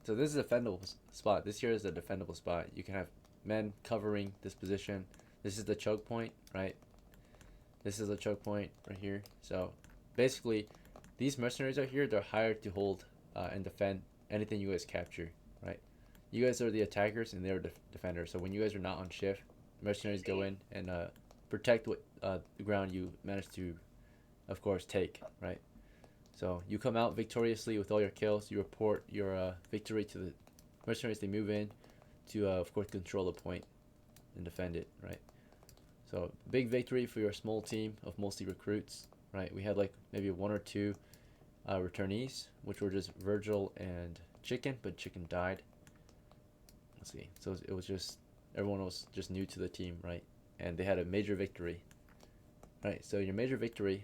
Speaker 1: So this is a defendable spot. This here is a defendable spot. You can have men covering this position. This is the choke point, right? This is the choke point right here. So basically, these mercenaries out here, they're hired to hold and defend anything you guys capture, right? You guys are the attackers and they're the defenders. So when you guys are not on shift, mercenaries go in and protect what the ground you manage to, of course, take, right? So you come out victoriously with all your kills. You report your victory to the mercenaries. They move in to, of course, control the point and defend it, right? So big victory for your small team of mostly recruits, right? We had like maybe one or two returnees, which were just Virgil and Chicken, but Chicken died. Let's see. So it was just everyone was just new to the team, right? And they had a major victory, right? So your major victory.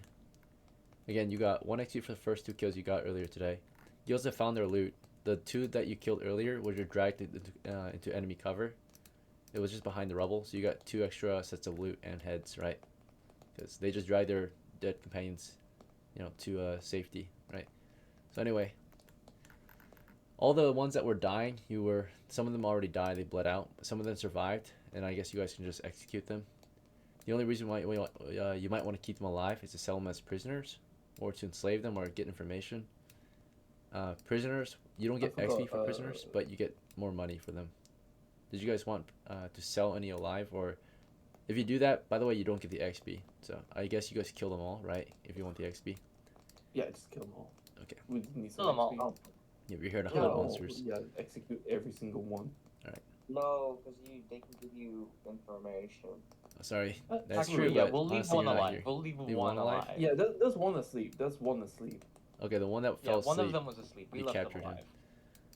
Speaker 1: Again, you got 1 XP for the first 2 kills you got earlier today. You also found their loot. The 2 that you killed earlier were dragged into enemy cover. It was just behind the rubble, so you got 2 extra sets of loot and heads, right? Because they just dragged their dead companions, to safety, right? So anyway, all the ones that were dying, some of them already died, they bled out. Some of them survived, and I guess you guys can just execute them. The only reason why you might want to keep them alive is to sell them as prisoners, or to enslave them, or get information. Prisoners, you don't get XP for prisoners, but you get more money for them. Did you guys want to sell any alive, or if you do that, by the way, you don't get the XP. So I guess you guys kill them all, right? If you want the XP.
Speaker 3: Yeah, just kill them all.
Speaker 1: Okay.
Speaker 3: We need some
Speaker 4: Kill them all.
Speaker 3: XP.
Speaker 1: Yeah, we're here to
Speaker 3: Kill
Speaker 1: hunt
Speaker 3: all.
Speaker 1: monsters.
Speaker 3: Yeah, execute every single one.
Speaker 7: No, because they can give you information.
Speaker 1: Sorry, that's
Speaker 4: Actually,
Speaker 1: true.
Speaker 4: yeah,
Speaker 1: But
Speaker 4: we'll leave
Speaker 1: honestly,
Speaker 4: one
Speaker 1: you're not
Speaker 4: alive.
Speaker 1: here.
Speaker 4: We'll leave
Speaker 1: Leave
Speaker 4: one
Speaker 1: one alive?
Speaker 4: alive.
Speaker 3: Yeah, there's one asleep. There's one asleep.
Speaker 1: Okay, the one that
Speaker 4: Yeah,
Speaker 1: fell
Speaker 4: one
Speaker 1: asleep.
Speaker 4: of them was asleep. We
Speaker 1: You
Speaker 4: left them
Speaker 1: captured him.
Speaker 4: alive.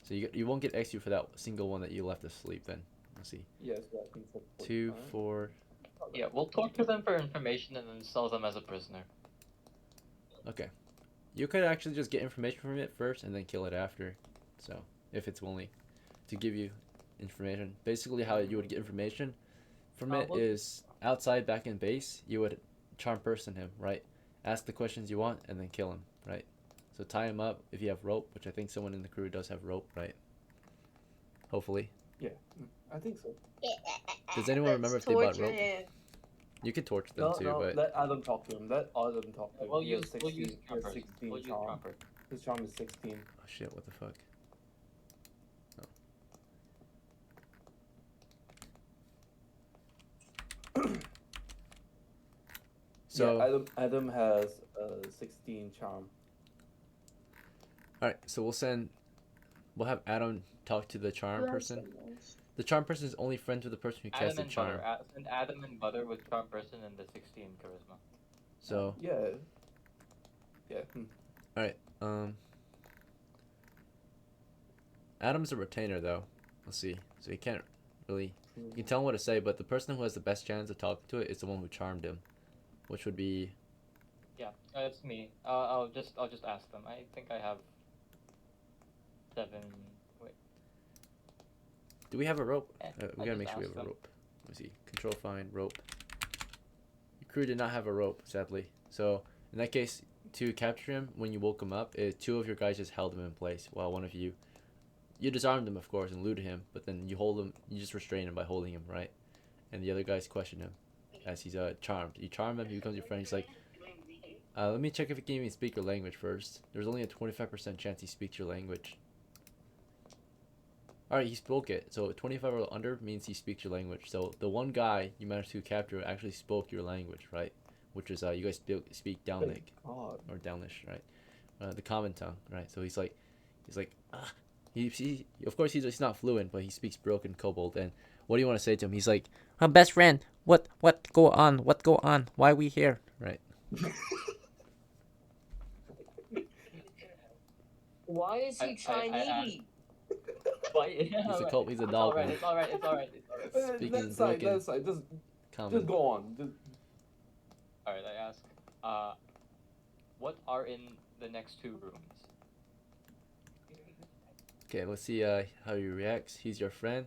Speaker 1: So you won't get XP for that single one that you left asleep. Then let's see.
Speaker 3: Yes, that means that's
Speaker 1: 2, 4.
Speaker 4: Yeah, we'll talk to them for information and then sell them as a prisoner.
Speaker 1: Okay. You could actually just get information from it first and then kill it after. So if it's willing to give you information, basically how you would get information from it is outside back in base. You would charm person him, right? ask the questions you want, and then kill him, right? So tie him up if you have rope, which I think someone in the crew does have rope, right? Hopefully.
Speaker 3: Yeah, I think so.
Speaker 1: Does anyone remember if they bought rope?
Speaker 5: Him.
Speaker 1: You could torture them
Speaker 3: No,
Speaker 1: too,
Speaker 3: no,
Speaker 1: but
Speaker 3: let Adam talk to him. Let Adam talk to him.
Speaker 4: We'll
Speaker 3: He has
Speaker 4: use
Speaker 3: 16, he has
Speaker 4: Trumper.
Speaker 3: 16
Speaker 4: We'll use
Speaker 3: charm.
Speaker 4: Trumper.
Speaker 3: His charm is 16.
Speaker 1: oh shit, what the fuck? So
Speaker 3: yeah, Adam has 16 charm.
Speaker 1: all right, so we'll have Adam talk to the charm person. The charm person is only friends with the person who casts
Speaker 4: Adam
Speaker 1: the
Speaker 4: and
Speaker 1: charm.
Speaker 4: Butter. Send Adam and Butter with Charm Person and the 16 Charisma.
Speaker 1: So
Speaker 3: Yeah. Yeah.
Speaker 1: all right, Adam's a retainer though. Let's see. So he can't really. You can tell him what to say, but the person who has the best chance of talking to it is the one who charmed him, which would be.
Speaker 4: Yeah, it's me. I'll just ask them. I think I have 7. Wait.
Speaker 1: Do we have a rope? We
Speaker 4: I'll
Speaker 1: gotta
Speaker 4: just
Speaker 1: make sure we
Speaker 4: ask
Speaker 1: have a
Speaker 4: them.
Speaker 1: rope. Let me see. Control find rope. Your crew did not have a rope, sadly. So in that case, to capture him when you woke him up, 2 of your guys just held him in place while one of you disarmed him, of course, and looted him. But then you hold him. You just restrain him by holding him, right? And the other guys question him as he's charmed. You charm him. He becomes your friend. He's like, let me check if he can even speak your language first. There's only a 25% chance he speaks your language. Alright, he spoke it. So 25 or under means he speaks your language. So the one guy you managed to capture actually spoke your language, right? Which is, you guys speak DELNIC.
Speaker 3: God.
Speaker 1: Or Delnish, right? The common tongue, right? So he's like, he of course he's not fluent, but he speaks broken kobold. And what do you want to say to him? He's like, best friend, what go on? What go on? Why we here? Right?
Speaker 7: Why is he Chinese?
Speaker 1: He's a he's a
Speaker 4: It's
Speaker 1: dog,
Speaker 4: alright.
Speaker 1: man.
Speaker 4: It's alright. It's alright. It's alright.
Speaker 1: Speaking
Speaker 3: That side,
Speaker 1: broken
Speaker 3: that side. Just
Speaker 1: common.
Speaker 3: go on. Just...
Speaker 4: Alright, I ask. What are in the next 2 rooms?
Speaker 1: Okay, let's see how he reacts. He's your friend.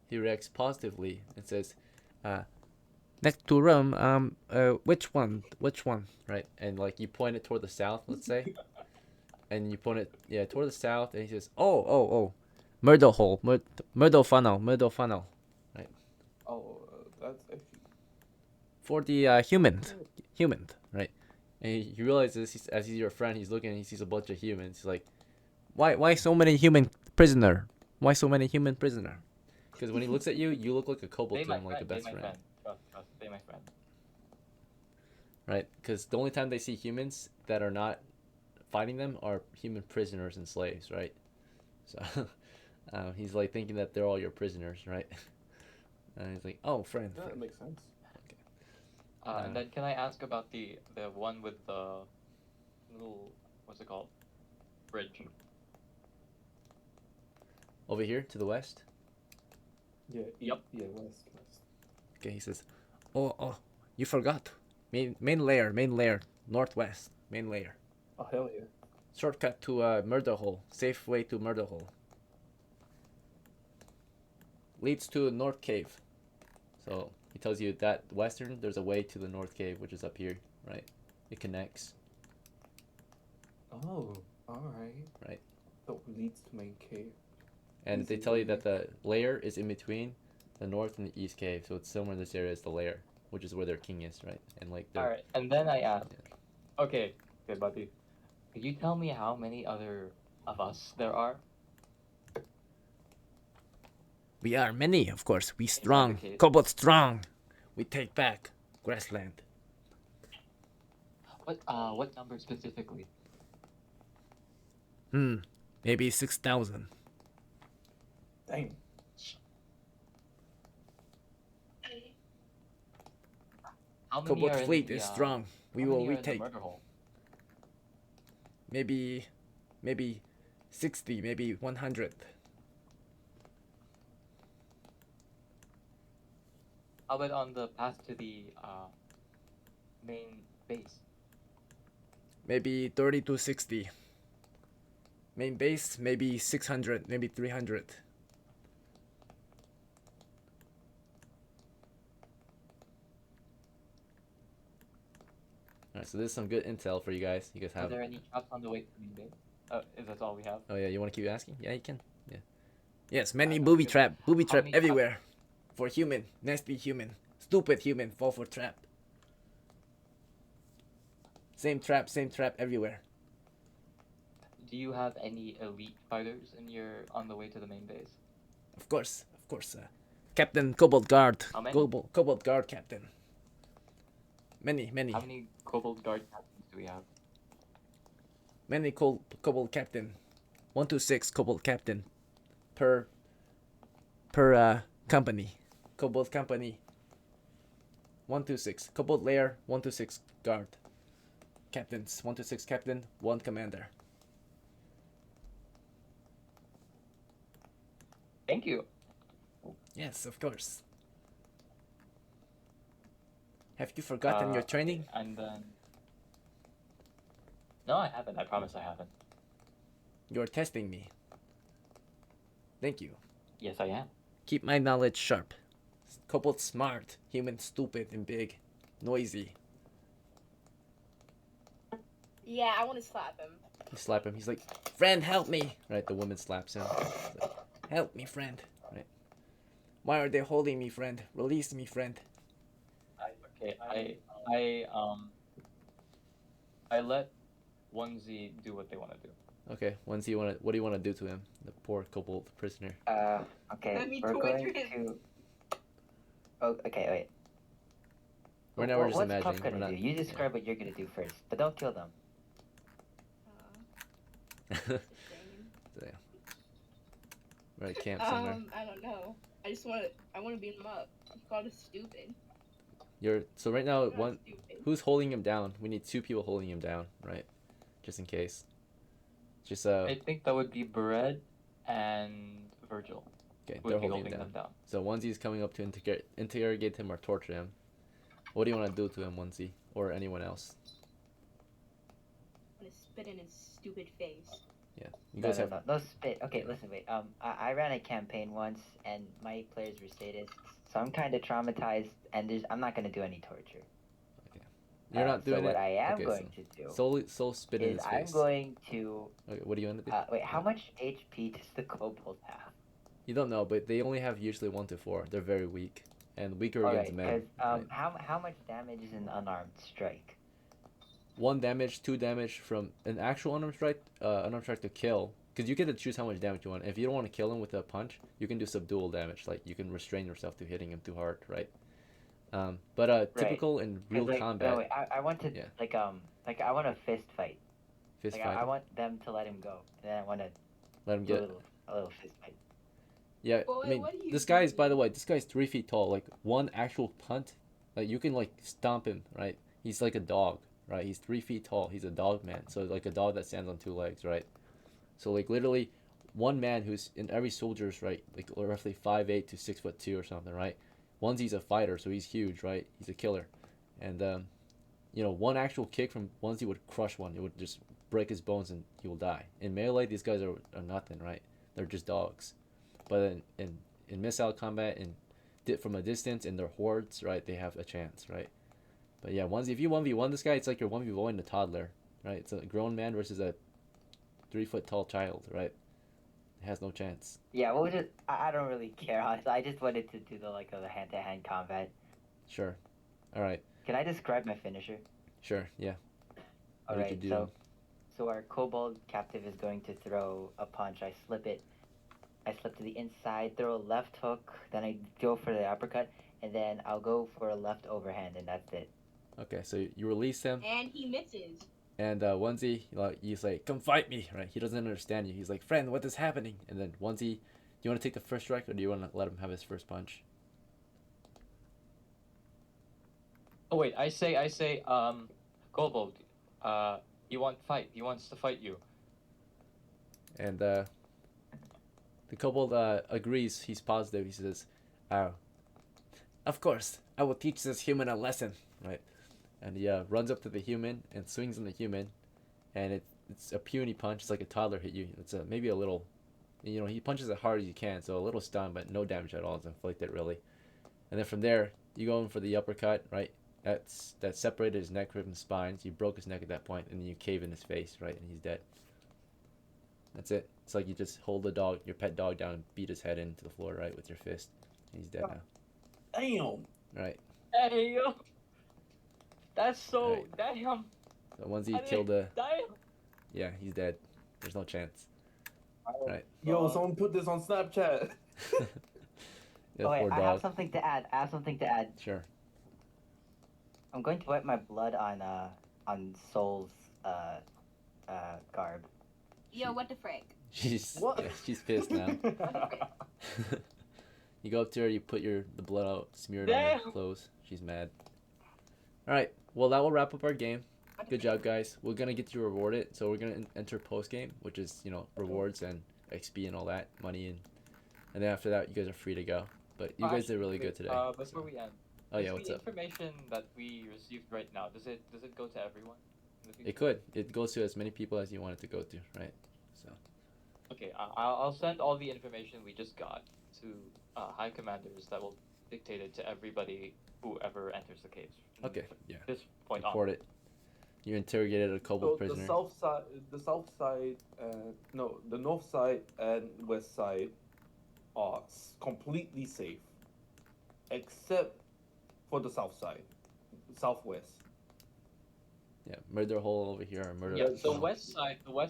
Speaker 1: He reacts positively and says, next to room, which one, right? And like you point it toward the south, let's say, and you point it, toward the south, and he says, oh, murder hole, murder funnel, right?
Speaker 3: Oh, that's actually...
Speaker 1: For the humans, right? And he realizes as he's your friend, he's looking and he sees a bunch of humans. He's like, why so many human prisoner? Why so many human prisoner? Because when he looks at you, you look like a kobold to him, like a best friend.
Speaker 4: Trust, they my friend.
Speaker 1: Right? Because the only time they see humans that are not fighting them are human prisoners and slaves, right? So he's like thinking that they're all your prisoners, right? And he's like, oh, friend.
Speaker 3: That makes sense.
Speaker 4: And then can I ask about the one with the little, what's it called? Bridge.
Speaker 1: Over here to the west.
Speaker 3: Yeah.
Speaker 4: Yep.
Speaker 3: Yeah, west.
Speaker 1: Okay, he says, oh, you forgot. Main layer, northwest, main layer.
Speaker 3: Oh, hell yeah.
Speaker 1: Shortcut to murder hole. Safe way to murder hole. Leads to north cave. So he tells you that western, there's a way to the north cave, which is up here, right? It connects.
Speaker 3: Oh, alright.
Speaker 1: Right.
Speaker 3: That leads to main cave.
Speaker 1: And they tell you that the layer is in between the north and the east cave, so it's somewhere in this area is the layer, which is where their king is, right? And like their...
Speaker 4: Alright, and then I ask, okay, buddy, could you tell me how many other of us there are?
Speaker 1: We are many, of course. We
Speaker 4: that
Speaker 1: strong.
Speaker 4: the case?
Speaker 1: Kobold strong. We take back grassland.
Speaker 4: What number specifically?
Speaker 1: Maybe 6,000.
Speaker 3: Dang.
Speaker 4: How many
Speaker 1: Kobold
Speaker 4: are in
Speaker 1: fleet
Speaker 4: the,
Speaker 1: is strong. We
Speaker 4: how
Speaker 1: will
Speaker 4: many are in the
Speaker 1: retake.
Speaker 4: murder hole?
Speaker 1: Maybe 60, maybe 100.
Speaker 4: How about on the path to the main base?
Speaker 1: Maybe 30 to 60. Main base, maybe 600, maybe 300. Alright, so this is some good intel for you guys. You guys
Speaker 4: Are
Speaker 1: have.
Speaker 4: there any traps on the way to the main base? Is that all we have?
Speaker 1: Oh yeah, you want to keep asking? Yeah, you can. Yeah. Yes, many
Speaker 4: Okay.
Speaker 1: booby
Speaker 4: How
Speaker 1: trap
Speaker 4: many
Speaker 1: everywhere. For human, nasty human, stupid human, fall for trap. Same trap everywhere.
Speaker 4: Do you have any elite fighters in your on the way to the main base?
Speaker 1: Of course. Captain Kobold Guard.
Speaker 4: How many?
Speaker 1: Kobold Guard Captain. Many.
Speaker 4: How many Kobold guard captains do we have?
Speaker 1: Many Kobold Captain. 126 Kobold Captain. Per company. Kobold Company. 126. Kobold Lair 126 Guard. Captains. 126 Captain, 1 Commander.
Speaker 4: Thank you.
Speaker 1: Yes, of course. Have you forgotten your training?
Speaker 4: And then. No, I haven't. I promise I haven't.
Speaker 1: You're testing me. Thank you.
Speaker 4: Yes, I am.
Speaker 1: Keep my knowledge sharp. Kobold smart, human stupid and big, noisy.
Speaker 5: Yeah, I want to slap him.
Speaker 1: You slap him. He's like, "Friend, help me!" Right? The woman slaps him. He's like, "Help me, friend!" Right? Why are they holding me, friend? Release me, friend.
Speaker 4: I let ONESY do what they want to do.
Speaker 1: Okay. What do you want to do to him? The poor kobold prisoner.
Speaker 6: Okay,
Speaker 5: Let me
Speaker 6: we're going
Speaker 5: torture him.
Speaker 6: to. Oh, okay, wait.
Speaker 1: Right now we're just
Speaker 6: What's
Speaker 1: imagining.
Speaker 6: Puff
Speaker 1: We're
Speaker 6: gonna
Speaker 1: not.
Speaker 6: do? You describe what you're gonna do first, but don't kill them.
Speaker 1: So, yeah. We're at camp somewhere.
Speaker 5: I don't know. I want to beat him up. He called us stupid.
Speaker 1: So right now,
Speaker 5: I'm not
Speaker 1: one.
Speaker 5: stupid.
Speaker 1: Who's holding him down? We need 2 people holding him down, right? Just in case. Just
Speaker 4: I think that would be Bread and Virgil.
Speaker 1: Okay,
Speaker 4: Would
Speaker 1: they're
Speaker 4: be
Speaker 1: holding him
Speaker 4: them
Speaker 1: down.
Speaker 4: down.
Speaker 1: So Onesi's coming up to interrogate him or torture him. What do you want to do to him, Onesy, or anyone else?
Speaker 5: I'm gonna spit in his stupid face.
Speaker 1: Yeah, you guys have.
Speaker 6: No spit. Okay, listen, wait. I ran a campaign once, and my players were sadists, so I'm kind of traumatized, and I'm not gonna do any torture.
Speaker 1: You're not doing
Speaker 6: so what
Speaker 1: it.
Speaker 6: I am
Speaker 1: Okay,
Speaker 6: going to do
Speaker 1: Soul spit in
Speaker 6: is
Speaker 1: his
Speaker 6: I'm
Speaker 1: face.
Speaker 6: going to.
Speaker 1: Okay, what do you want to do?
Speaker 6: Wait, how much HP does the kobold have?
Speaker 1: You don't know, but they only have usually 1 to 4. They're very weak, and weaker
Speaker 6: All
Speaker 1: against
Speaker 6: right,
Speaker 1: men.
Speaker 6: because
Speaker 1: Right?
Speaker 6: how much damage is an unarmed strike?
Speaker 1: 1 damage, 2 damage from an actual unarmed strike to kill. Because you get to choose how much damage you want. If you don't want to kill him with a punch, you can do subdual damage. Like you can restrain yourself to hitting him too hard, right? But typical in real combat.
Speaker 6: No, wait, I want to
Speaker 1: Yeah.
Speaker 6: like I want a fist fight.
Speaker 1: Fist
Speaker 6: Like
Speaker 1: fight.
Speaker 6: I want them to let him go, and then I want to
Speaker 1: Let him
Speaker 6: do
Speaker 1: get.
Speaker 6: a little fist fight.
Speaker 1: Yeah,
Speaker 5: Boy,
Speaker 1: I mean,
Speaker 5: what are you
Speaker 1: this guy's, by the
Speaker 5: doing?
Speaker 1: way, this guy's 3 feet tall. Like, one actual punt, like, you can, like, stomp him, right? He's like a dog, right? He's 3 feet tall. He's a dog man. So, like, a dog that stands on 2 legs, right? So, like, literally, one man who's in every soldier's, right? Like, roughly 5'8" to 6'2" or something, right? Onesy's a fighter, so he's huge, right? He's a killer. And, you know, one actual kick from Onesy would crush one. It would just break his bones and he will die. In melee, these guys are nothing, right? They're just dogs. But in missile combat and from a distance in their hordes, right, they have a chance, right? But yeah, if you 1v1 this guy, it's like you're 1v1 a toddler, right? It's a grown man versus a 3 foot tall child, right? It has no chance.
Speaker 6: Yeah, well, I don't really care. Honestly, I just wanted to do the hand-to-hand combat.
Speaker 1: Sure. All right.
Speaker 6: Can I describe my finisher?
Speaker 1: Sure. Yeah.
Speaker 6: All
Speaker 1: What
Speaker 6: right.
Speaker 1: did you do?
Speaker 6: So our kobold captive is going to throw a punch. I slip to the inside, throw a left hook, then I go for the uppercut, and then I'll go for a left overhand, and that's it.
Speaker 1: Okay, so you release him,
Speaker 5: And he misses.
Speaker 1: and Onesy, you say, "Come fight me," right? He doesn't understand you. He's like, "Friend, what is happening?" And then Onesy, do you want to take the first strike, or do you want to let him have his first punch?
Speaker 4: Oh wait, I say, Kobold, you want fight? He wants to fight you.
Speaker 1: And the kobold agrees. He's positive. He says, "Of course, I will teach this human a lesson." Right? And he runs up to the human and swings on the human, and it's a puny punch. It's like a toddler hit you. It's maybe a little, you know, he punches as hard as you can, so a little stun, but no damage at all is inflicted really. And then from there, you go in for the uppercut, right? that separated his neck from his spine. So you broke his neck at that point, and then you cave in his face, right, and he's dead. That's it. It's like you just hold the dog, your pet dog, down and beat his head into the floor, right, with your fist. And he's dead now.
Speaker 3: Damn.
Speaker 1: Right.
Speaker 4: Hey yo, that's so
Speaker 1: Right.
Speaker 4: damn.
Speaker 1: So once he
Speaker 4: I
Speaker 1: killed
Speaker 4: mean,
Speaker 1: the,
Speaker 4: damn.
Speaker 1: yeah, he's dead. There's no chance. Right.
Speaker 3: Yo, someone put this on Snapchat.
Speaker 1: The
Speaker 6: Oh wait,
Speaker 1: poor
Speaker 6: I have
Speaker 1: dog.
Speaker 6: something to add. I have something to add.
Speaker 1: Sure.
Speaker 6: I'm going to wipe my blood on Soul's garb.
Speaker 8: Yo, what the frick?
Speaker 1: She's
Speaker 3: What?
Speaker 1: yeah, she's pissed now. You go up to her, you put the blood out, smear it on
Speaker 4: Damn.
Speaker 1: her clothes. She's mad. All right. Well, that will wrap up our game.
Speaker 8: What the
Speaker 1: Good
Speaker 8: frick?
Speaker 1: job, guys. We're gonna get you rewarded, so we're gonna enter post game, which is rewards and XP and all that, money and then after that you guys are free to go. But you guys did really good today.
Speaker 4: Before
Speaker 1: so-
Speaker 4: we end,
Speaker 1: Oh yeah,
Speaker 4: does
Speaker 1: what's
Speaker 4: the
Speaker 1: up?
Speaker 4: information that we received right now, does it go to everyone? in the future?
Speaker 1: It could. It goes to as many people as you want it to go to, right? So
Speaker 4: Okay, I'll send all the information we just got to high commanders that will dictate it to everybody whoever enters the caves. from
Speaker 1: okay, yeah.
Speaker 4: This point on.
Speaker 1: Report it. You interrogated a
Speaker 3: So
Speaker 1: kobold prisoner.
Speaker 3: the south side, no, the north side and west side are completely safe, except for the south side, southwest.
Speaker 1: Yeah, murder hole over here. Or murder.
Speaker 4: Yeah, the
Speaker 1: hole.
Speaker 4: west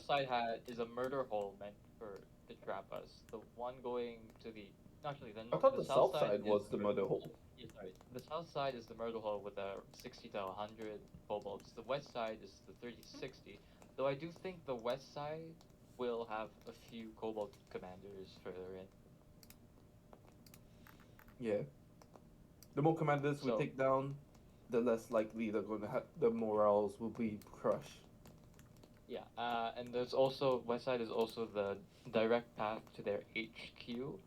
Speaker 4: side is a murder hole meant to trap us. The one going to the actually
Speaker 3: I thought the south side was
Speaker 4: is
Speaker 3: the murder hole.
Speaker 4: Yeah, sorry. The south side is the murder hole with the 60 to 100 kobolds. The west side is the 30 to 60. Though I do think the west side will have a few kobold commanders further in.
Speaker 3: Yeah. The more commanders we
Speaker 4: So-
Speaker 3: take down, the less likely they're going to have the morals will be crushed.
Speaker 4: Yeah, and there's also west side is also the direct path to their HQ,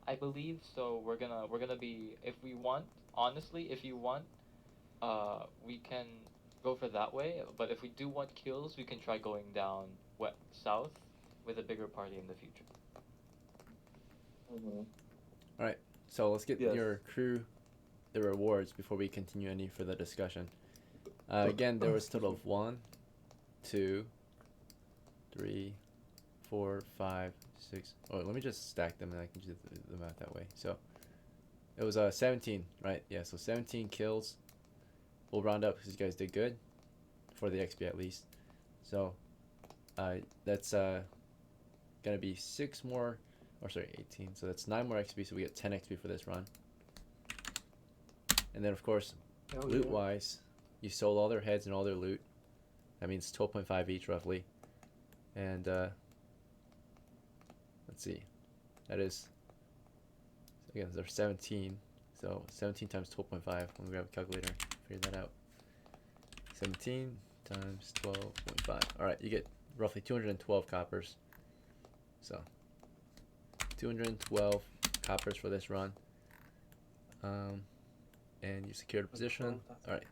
Speaker 4: I believe. So we're gonna be, if we want, honestly, if you want, we can go for that way. But if we do want kills, we can try going down south with a bigger party in the future.
Speaker 1: So let's get
Speaker 3: Yes.
Speaker 1: your crew the rewards before we continue any further discussion. Again, there was a total of 1, 2, 3, 4, 5, 6. Oh, let me just stack them and I can do the math that way. So it was 17, right? Yeah, so 17 kills. We'll round up because you guys did good for the XP at least. So that's gonna be 6 more, or sorry, 18. So that's 9 more XP. So we get 10 XP for this run. And then of course,
Speaker 3: Hell
Speaker 1: loot
Speaker 3: yeah.
Speaker 1: wise, you sold all their heads and all their loot. That means 12.5 each roughly. And let's see, that is, again, there's 17. So 17 times 12.5. Let me grab a calculator, figure that out. 17 times 12.5. All right, you get roughly 212 coppers. So 212 coppers for this run. And you secured a position. All right,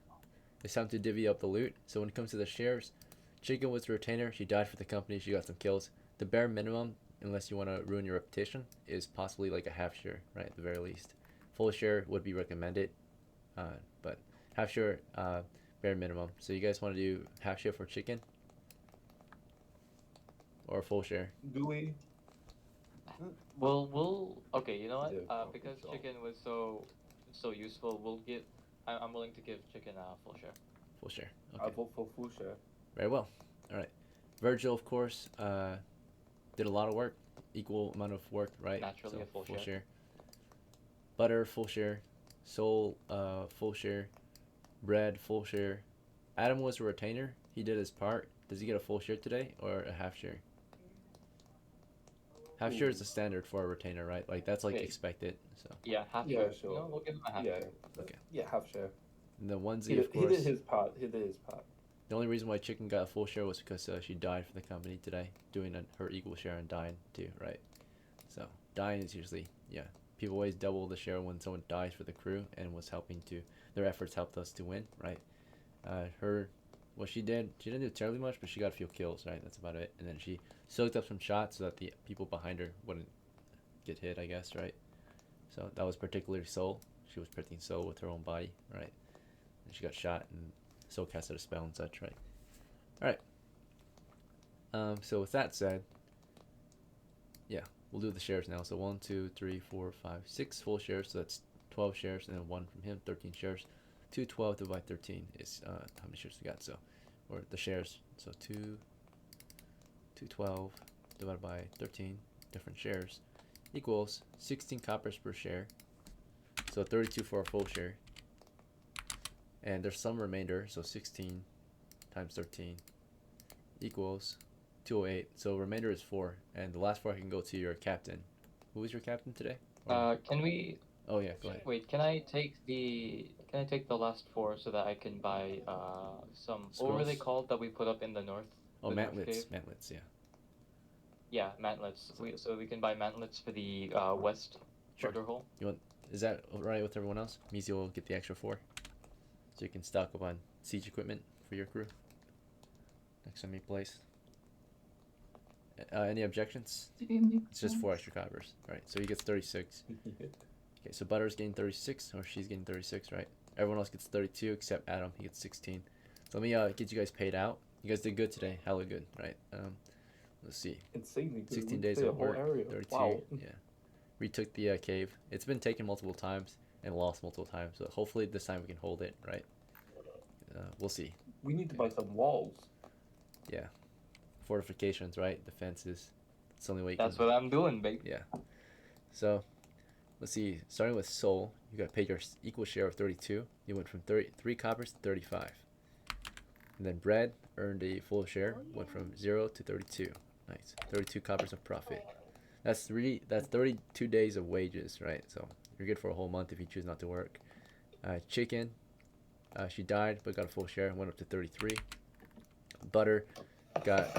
Speaker 1: it's time to divvy up the loot. So when it comes to the shares, Chicken was the retainer. She died for the company. She got some kills. The bare minimum, unless you want to ruin your reputation, is possibly like a half share, right? At the very least, full share would be recommended, but half share, bare minimum. So you guys want to do half share for Chicken or full share?
Speaker 3: Do we?
Speaker 4: We'll okay. You know what?
Speaker 3: Yeah, probably
Speaker 4: Because
Speaker 3: so.
Speaker 4: chicken was so useful, I'm willing to give chicken a full share.
Speaker 1: Full share.
Speaker 3: I
Speaker 1: Okay.
Speaker 3: vote for full share.
Speaker 1: Very well. All right. Virgil, of course, did a lot of work, equal amount of work, right?
Speaker 4: Naturally,
Speaker 1: So,
Speaker 4: a full share.
Speaker 1: Butter, full share. Soul, full share. Bread, full share. Adam was a retainer. He did his part. Does he get a full share today or a half share? Half share is the standard for a retainer, right? Like that's like
Speaker 4: Okay.
Speaker 1: expected. So
Speaker 4: Yeah, half
Speaker 3: Yeah,
Speaker 4: share.
Speaker 3: sure.
Speaker 4: You know, we'll give him a half
Speaker 3: Yeah.
Speaker 4: share.
Speaker 1: Okay.
Speaker 3: Yeah, half share.
Speaker 1: and the
Speaker 3: He
Speaker 1: onesie,
Speaker 3: did,
Speaker 1: of course.
Speaker 3: he did his part. He did his part.
Speaker 1: The only reason why Chicken got a full share was because she died for the company today, doing her equal share and dying too, right? So dying is usually, yeah, people always double the share when someone dies for the crew and was helping to, their efforts helped us to win, right? What she didn't do terribly much, but she got a few kills, right? That's about it. And then she soaked up some shots so that the people behind her wouldn't get hit, I guess, right? So that was particularly Soul. She was protecting Soul with her own body, right? she got shot and still casted a spell and such, right? Alright. So with that said, yeah, we'll do the shares now. So 1, 2, 3, 4, 5, 6 full shares. So that's 12 shares, and then 1 from him, 13 shares. 212 divided by 13 is how many shares we got. So, or the shares. So 212 divided by 13 different shares equals 16 coppers per share. So 32 for a full share. And there's some remainder, so 16 times 13 equals 208. So remainder is 4, and the last 4 can go to your captain. Who is your captain today?
Speaker 4: Can we?
Speaker 1: Oh yeah, go ahead.
Speaker 4: Wait, can I take the last 4 so that I can buy some? What were they
Speaker 1: Scrolls?
Speaker 4: called that we put up in the north?
Speaker 1: Oh,
Speaker 4: the north
Speaker 1: mantlets,
Speaker 4: cave?
Speaker 1: mantlets, yeah.
Speaker 4: Yeah, mantlets. So we can buy mantlets for the west
Speaker 1: Sure.
Speaker 4: border hole.
Speaker 1: Is that alright with everyone else? Means will get the extra 4, so you can stock up on siege equipment for your crew next time you place. Any objections? It's just 4 extra coppers. Alright, so he gets 36. Okay, so Butter's getting 36, or she's getting 36, right? Everyone else gets 32 except Adam. He gets 16. So let me get you guys paid out. You guys did good today. Hella good, right? Let's see.
Speaker 3: Insanely good.
Speaker 1: 16
Speaker 3: We
Speaker 1: days
Speaker 3: cleared
Speaker 1: of
Speaker 3: a whole
Speaker 1: work.
Speaker 3: area.
Speaker 1: 32.
Speaker 3: Wow.
Speaker 1: Yeah. Retook the cave. It's been taken multiple times and lost multiple times. So hopefully this time we can hold it, right? We'll see.
Speaker 3: We need to buy some walls.
Speaker 1: Yeah. Fortifications, right? Defenses. It's the only way you
Speaker 4: That's
Speaker 1: can...
Speaker 4: what I'm doing, babe.
Speaker 1: Yeah. So, let's see. Starting with Soul, you got paid your equal share of 32. You went from 3 coppers to 35. And then Bread earned a full share. Went from 0 to 32. Nice. 32 coppers of profit. That's 32 days of wages, right? So you're good for a whole month if you choose not to work. Chicken, she died but got a full share. Went up to 33. Butter got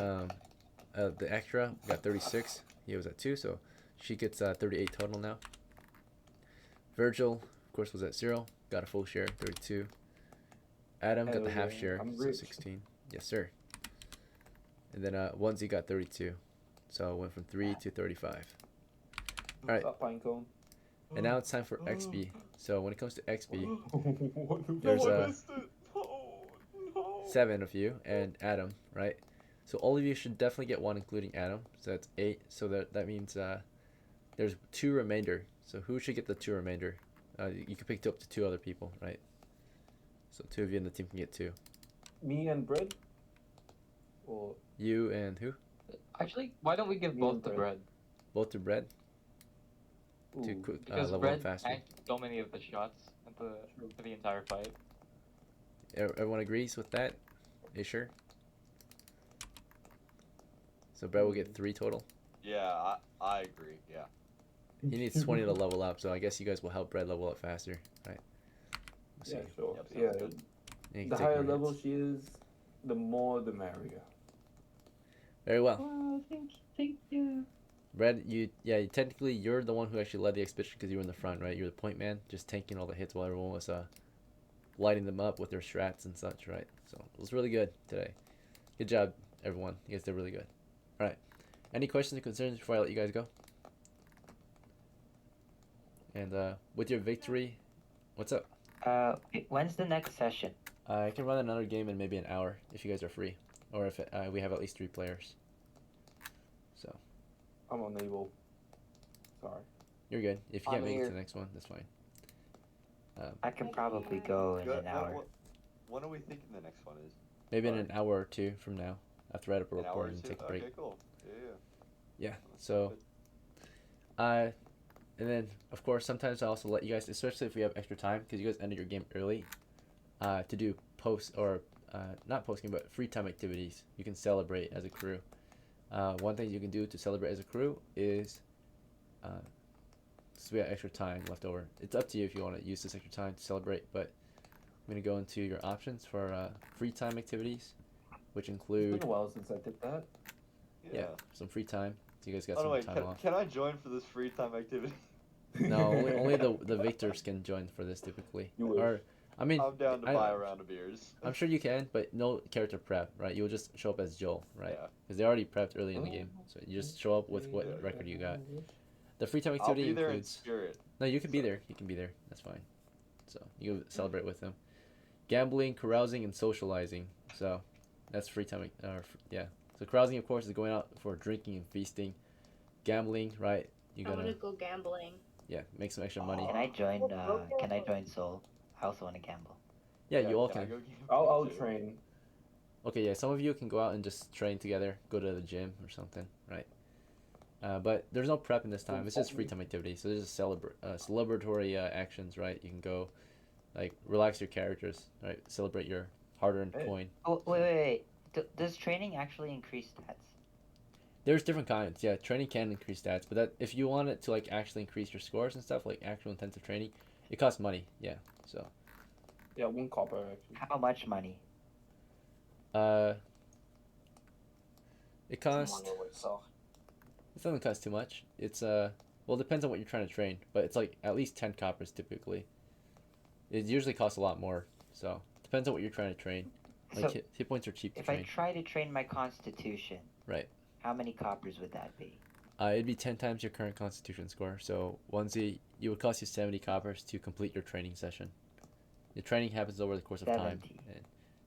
Speaker 1: the extra, got 36. He was at 2, so she gets 38 total now. Virgil, of course, was at 0, got a full share, 32. Adam got the half share, so 16. Yes, sir. And then Onesie got 32, so it went from 3 to 35. All right. And now it's time for XP. So when it comes to XP, there's 7 of you and Adam, right? So all of you should definitely get 1, including Adam. So that's 8. So that means there's 2 remainder. So who should get the 2 remainder? You can pick up to 2 other people, right? So 2 of you in the team can get 2.
Speaker 3: Me and Bread? Or
Speaker 1: you and who?
Speaker 4: Actually, why don't we give both the bread?
Speaker 1: Both to Bread?
Speaker 3: Ooh.
Speaker 1: To quick,
Speaker 4: Because
Speaker 1: level
Speaker 4: bread
Speaker 1: up faster.
Speaker 4: tanked so many of the shots for the entire fight.
Speaker 1: Everyone agrees with that? You sure? So Bread will get 3 total?
Speaker 8: Yeah, I agree, yeah.
Speaker 1: He needs 20 to level up, so I guess you guys will help Bread level up faster, right?
Speaker 3: Yeah, sure.
Speaker 8: Yep,
Speaker 3: Yeah.
Speaker 8: sounds good.
Speaker 1: And you
Speaker 3: The
Speaker 1: can take
Speaker 3: higher
Speaker 1: more
Speaker 3: level
Speaker 1: hits.
Speaker 3: she is, the more the merrier.
Speaker 1: Very well.
Speaker 2: Wow, thank you.
Speaker 1: Bread, technically you're the one who actually led the expedition because you were in the front, right? You're the point man, just tanking all the hits while everyone was lighting them up with their strats and such, right? So it was really good today. Good job, everyone. You guys did really good. All right. Any questions or concerns before I let you guys go? And with your victory, what's up?
Speaker 6: When's the next session?
Speaker 1: I can run another game in maybe an hour if you guys are free, or if we have at least 3 players. So
Speaker 3: I'm unable. Sorry.
Speaker 1: you're good. If you
Speaker 7: I'm
Speaker 1: can't make it
Speaker 7: here.
Speaker 1: to the next one, that's fine.
Speaker 6: I can probably go in an hour.
Speaker 8: When are we thinking the next one is?
Speaker 1: Maybe in an hour or 2 from now, after I write up a
Speaker 8: An hour
Speaker 1: report
Speaker 8: or
Speaker 1: and
Speaker 8: two?
Speaker 1: take a break.
Speaker 8: Okay, cool. Yeah.
Speaker 1: Yeah. So, and then of course sometimes I also let you guys, especially if we have extra time, because you guys ended your game early, to do post or not post game but free time activities. You can celebrate as a crew. One thing you can do to celebrate as a crew is, since we have extra time left over, it's up to you if you want to use this extra time to celebrate. But I'm gonna go into your options for free time activities, which
Speaker 3: It's
Speaker 1: include
Speaker 3: been a while since I did that.
Speaker 1: yeah some free time. So you guys got
Speaker 8: Oh,
Speaker 1: some
Speaker 8: no, wait,
Speaker 1: time off.
Speaker 8: can I join for this free time activity?
Speaker 1: No, only the victors can join for this typically.
Speaker 3: You wish.
Speaker 1: Or, I mean,
Speaker 8: I'm down to buy a round of beers.
Speaker 1: I'm sure you can, but no character prep, right? You'll just show up as Joel, right?
Speaker 8: Yeah.
Speaker 1: Because they already prepped early in the game, so you just show up with what record you got. The free time
Speaker 8: I'll
Speaker 1: activity
Speaker 8: be there in
Speaker 1: includes.
Speaker 8: spirit.
Speaker 1: No, you can be there. You can be there. That's fine. So you can celebrate with them. gambling, carousing, and socializing. So that's free time. Yeah. So carousing, of course, is going out for drinking and feasting. Gambling, right? You're
Speaker 5: I want
Speaker 1: gonna
Speaker 5: to go gambling.
Speaker 1: make some extra money.
Speaker 6: Can I join? Can I join Soul? I also want to gamble.
Speaker 1: Yeah, you all
Speaker 8: can. I
Speaker 1: can.
Speaker 8: go gamble
Speaker 3: I'll
Speaker 8: too?
Speaker 3: train.
Speaker 1: Okay, yeah. Some of you can go out and just train together, go to the gym or something, right? But there's no prep in this time. It's just free time activity. So there's just celebratory actions, right? You can go, like, relax your characters, right? Celebrate your hard-earned
Speaker 3: Hey.
Speaker 1: coin.
Speaker 6: Oh wait. Does training actually increase stats?
Speaker 1: There's different kinds. Yeah, training can increase stats, but that if you want it to like actually increase your scores and stuff, like actual intensive training, it costs money. Yeah. So,
Speaker 3: Yeah, 1 copper actually.
Speaker 6: How much money?
Speaker 1: it costs.
Speaker 7: Someone would suck.
Speaker 1: It doesn't cost too much. It's well, it depends on what you're trying to train, but it's like at least 10 coppers typically. It usually costs a lot more. So depends on what you're trying to train. Like
Speaker 6: So,
Speaker 1: hit points are cheap to
Speaker 6: If I
Speaker 1: train.
Speaker 6: try to train my constitution,
Speaker 1: Right.
Speaker 6: how many coppers would that be?
Speaker 1: It'd be 10 times your current constitution score. So onesie, it would cost you 70 coppers to complete your training session. The training happens over the course of time.
Speaker 6: 70.
Speaker 1: And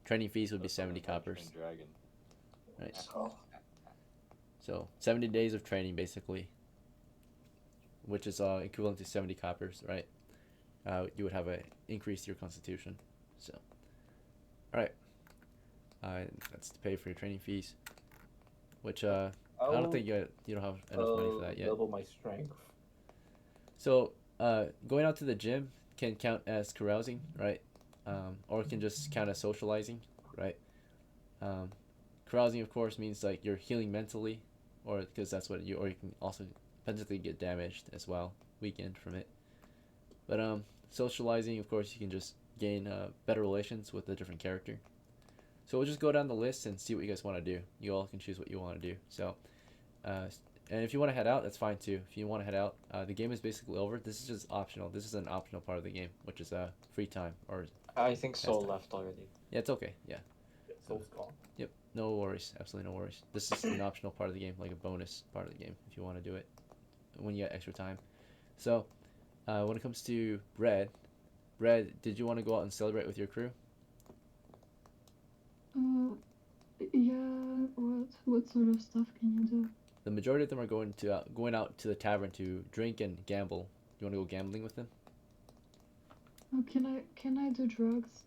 Speaker 1: training fees would be
Speaker 8: That's
Speaker 1: 70
Speaker 8: not a
Speaker 1: coppers.
Speaker 8: Dragon.
Speaker 1: Right.
Speaker 7: Oh,
Speaker 1: So 70 days of training basically, which is equivalent to 70 coppers, right? You would have a increase to your constitution. So, all right. That's to pay for your training fees, which I don't think you don't have enough money for that yet.
Speaker 3: Level my strength.
Speaker 1: So going out to the gym can count as carousing, right? Or it can just count as socializing, right? Carousing, of course, means like you're healing mentally, or because that's what you, or you can also physically get damaged as well, weakened from it. But socializing, of course, you can just gain better relations with a different character. So we'll just go down the list and see what you guys want to do. You all can choose what you want to do. So, and if you want to head out, that's fine too. If you want to head out, the game is basically over. This is just optional. This is an optional part of the game, which is free time or
Speaker 4: I think Soul
Speaker 1: time.
Speaker 4: left already.
Speaker 1: yeah, it's okay. Yeah.
Speaker 3: Soul's gone.
Speaker 1: Yep, no worries, absolutely no worries. This is an optional part of the game, like a bonus part of the game, if you want to do it when you get extra time. So, when it comes to Bread, did you want to go out and celebrate with your crew?
Speaker 2: Yeah, what sort of stuff can you do?
Speaker 1: The majority of them are going out to the tavern to drink and gamble. You want to go gambling with them?
Speaker 2: Oh, can I do drugs?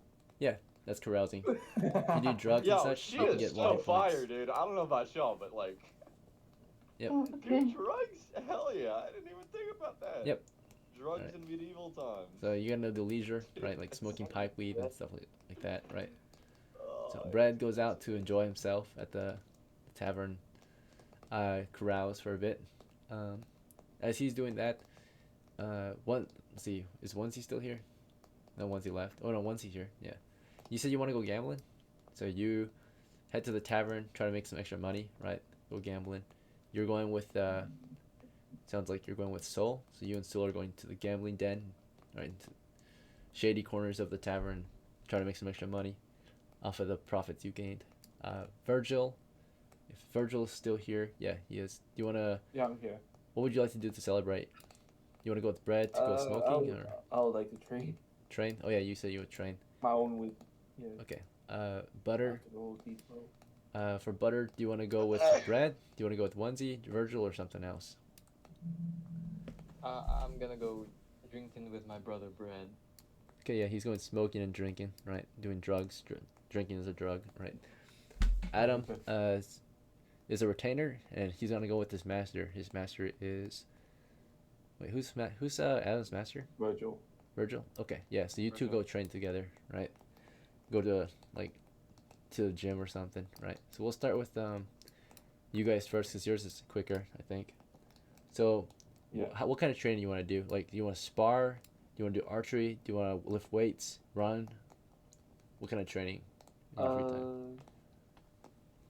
Speaker 1: That's carousing. If you do drugs
Speaker 8: Yo,
Speaker 1: and such,
Speaker 8: she
Speaker 1: you can
Speaker 8: is
Speaker 1: get
Speaker 8: so
Speaker 1: 1
Speaker 8: fire,
Speaker 1: points.
Speaker 8: dude. I don't know about y'all, but like,
Speaker 1: Yep.
Speaker 2: Oh, okay.
Speaker 8: dude, drugs? Hell yeah! I didn't even think about that.
Speaker 1: Yep.
Speaker 8: Drugs
Speaker 1: Right.
Speaker 8: in medieval times.
Speaker 1: So you gotta do leisure, right? Like smoking pipe weed and stuff like that, right?
Speaker 8: Oh,
Speaker 1: So Brad goes out to enjoy himself at the tavern, carouse for a bit. As he's doing that, let's see, is Onesie still here? No, Onesie left. Oh no, Onesie's here. Yeah. You said you want to go gambling, so you head to the tavern, try to make some extra money, right? Go gambling. You're going with sounds like you're going with Soul. So you and Soul are going to the gambling den, right? Into shady corners of the tavern, try to make some extra money off of the profits you gained. Virgil, if Virgil is still here, yeah, he is. Do you wanna?
Speaker 3: Yeah, I'm here.
Speaker 1: What would you like to do to celebrate? You wanna go with Bread to go smoking or
Speaker 3: I would like to train
Speaker 1: train? Oh yeah, you said you would train.
Speaker 3: my own with. Yeah.
Speaker 1: Okay. Butter.
Speaker 3: I have to go deeper.
Speaker 1: For Butter, do you want to go with Bread? Do you want to go with Onesie, Virgil, or something else?
Speaker 4: I'm gonna go drinking with my brother Bread.
Speaker 1: Okay, yeah, he's going smoking and drinking, right? Doing drugs. Drinking is a drug, right? Adam is a retainer, and he's gonna go with his master. His master is. Wait, who's Adam's master?
Speaker 3: Virgil.
Speaker 1: Virgil. Okay, yeah. So you two
Speaker 4: Virgil.
Speaker 1: go train together, right? Go to to the gym or something, right? So we'll start with you guys first, because yours is quicker, I think. So,
Speaker 3: Yeah.
Speaker 1: what kind of training you want to do? Like, do you want to spar? Do you want to do archery? Do you want to lift weights? Run? What kind of training? In your free time?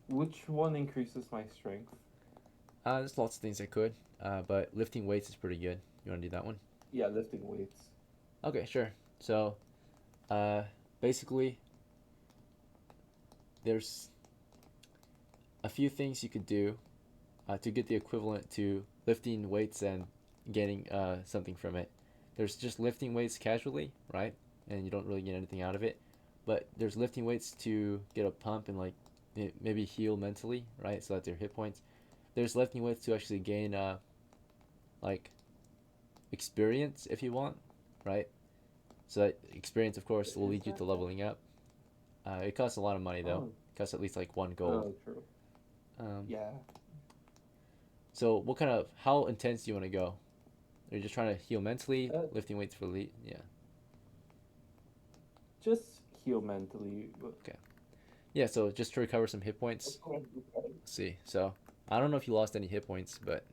Speaker 3: Which one increases my strength?
Speaker 1: There's lots of things I could, but lifting weights is pretty good. You want to do that one?
Speaker 3: Yeah, lifting weights.
Speaker 1: Okay, sure. So, basically, there's a few things you could do to get the equivalent to lifting weights and getting something from it. There's just lifting weights casually, right? And you don't really get anything out of it. but there's lifting weights to get a pump and like maybe heal mentally, right? So that's your hit points. There's lifting weights to actually gain like experience if you want, right? So that experience, of course, will lead you to leveling up. It costs a lot of money though.
Speaker 3: Oh.
Speaker 1: It costs at least like 1 gold.
Speaker 3: True.
Speaker 1: Um,
Speaker 3: Yeah.
Speaker 1: So what kind of how intense do you want to go? Are you just trying to heal mentally,
Speaker 3: Uh,
Speaker 1: lifting weights for elite? Yeah.
Speaker 3: Just heal mentally.
Speaker 1: Yeah, so just to recover some hit points. Let's see. So I don't know if you lost any hit points, but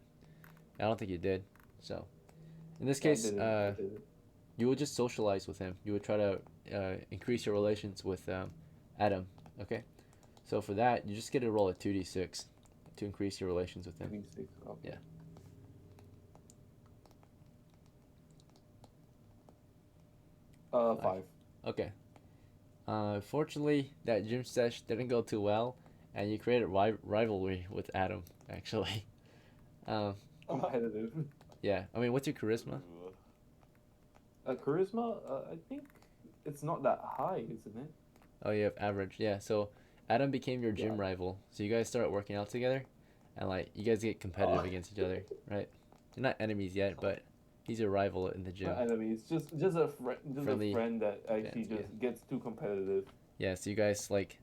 Speaker 1: I don't think you did. So in this case, you would just socialize with him. You would try to increase your relations with Adam. Okay. So for that, you just get to roll a 2d6 to increase your relations with him.
Speaker 3: 2d6. Okay.
Speaker 1: Yeah.
Speaker 3: Five.
Speaker 1: Okay. Fortunately, that gym sesh didn't go too well, and you created rivalry with Adam. Actually.
Speaker 3: Competitive.
Speaker 1: Yeah. I mean, what's your charisma?
Speaker 3: Charisma. I think it's not that high, isn't it?
Speaker 1: Oh, you have average. Yeah. So Adam became your gym rival. So you guys start working out together, and like you guys get competitive against each other, right? You're not enemies yet, but he's your rival in the gym.
Speaker 3: Not enemies, just a friend,
Speaker 1: Friendly
Speaker 3: a friend that actually
Speaker 1: fans,
Speaker 3: just gets too competitive.
Speaker 1: Yeah. So you guys like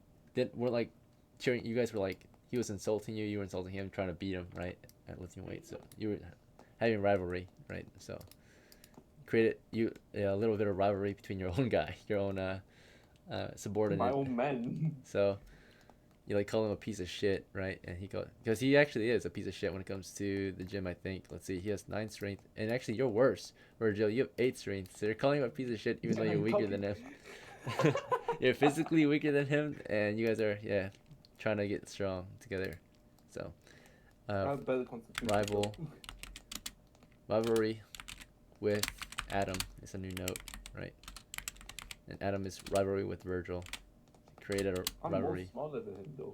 Speaker 1: were like cheering. You guys were like he was insulting you. You were insulting him, trying to beat him, right? At lifting weights. So you were having rivalry, right? So created a little bit of rivalry between your own guy, your own subordinate.
Speaker 3: My own men.
Speaker 1: So you like call him a piece of shit, right? And because he actually is a piece of shit when it comes to the gym. I think. Let's see, he has 9 strength, and actually you're worse, Virgil. You have 8 strength, so you're calling him a piece of shit even though you're weaker than him. You're physically weaker than him, and you guys are trying to get strong together. So rivalry with Adam is a new note, right? And Adam is rivalry with Virgil. Created a rivalry.
Speaker 3: I'm more smaller than him though.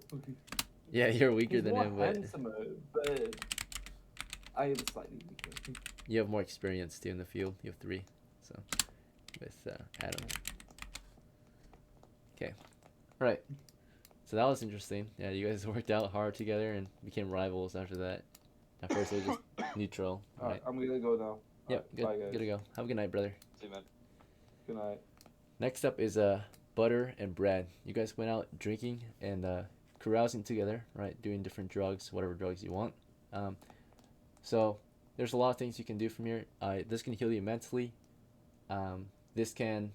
Speaker 1: Yeah, you're weaker
Speaker 3: He's
Speaker 1: than
Speaker 3: more
Speaker 1: him, but
Speaker 3: handsomer, but I am slightly weaker.
Speaker 1: you have more experience too in the field. You have 3, so with Adam. Okay, all right. So that was interesting. Yeah, you guys worked out hard together and became rivals after that. At first, it was just neutral. Right.
Speaker 3: I'm gonna go now.
Speaker 1: Yep. Good.
Speaker 3: Bye, guys.
Speaker 1: Good to go. Have a good night, brother.
Speaker 8: See you, man.
Speaker 3: Good night.
Speaker 1: Next up is butter and bread. You guys went out drinking and carousing together, right? Doing different drugs, whatever drugs you want. So there's a lot of things you can do from here. This can heal you mentally. This can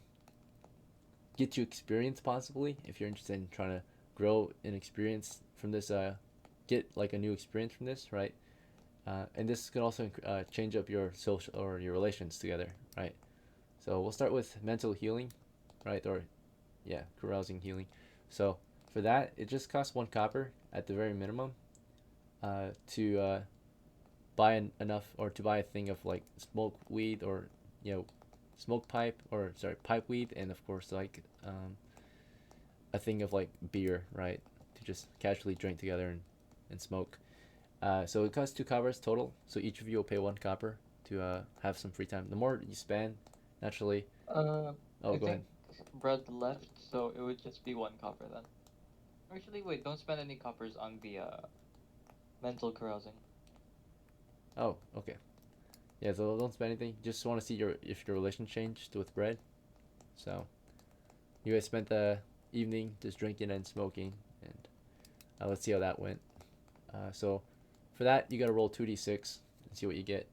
Speaker 1: get you experience possibly if you're interested in trying to grow in experience from this. Get like a new experience from this, right? And this can also change up your social or your relations together, right? So we'll start with mental healing, right? Or carousing healing. So for that, it just costs 1 copper at the very minimum to buy enough, or to buy a thing of like smoke weed, or smoke pipe, or sorry, pipe weed, and of course like a thing of like beer, right? To just casually drink together and smoke. So it costs 2 coppers total. So each of you will pay 1 copper to have some free time. The more you spend, naturally.
Speaker 4: I
Speaker 1: go
Speaker 4: think
Speaker 1: ahead.
Speaker 4: Bread left, so it would just be 1 copper then. Actually, wait, don't spend any coppers on the mental carousing.
Speaker 1: Oh, okay. Yeah, so don't spend anything. Just want to see if your relation changed with bread. So you guys spent the evening just drinking and smoking, and let's see how that went. So for that, you gotta roll 2d6 and see what you get.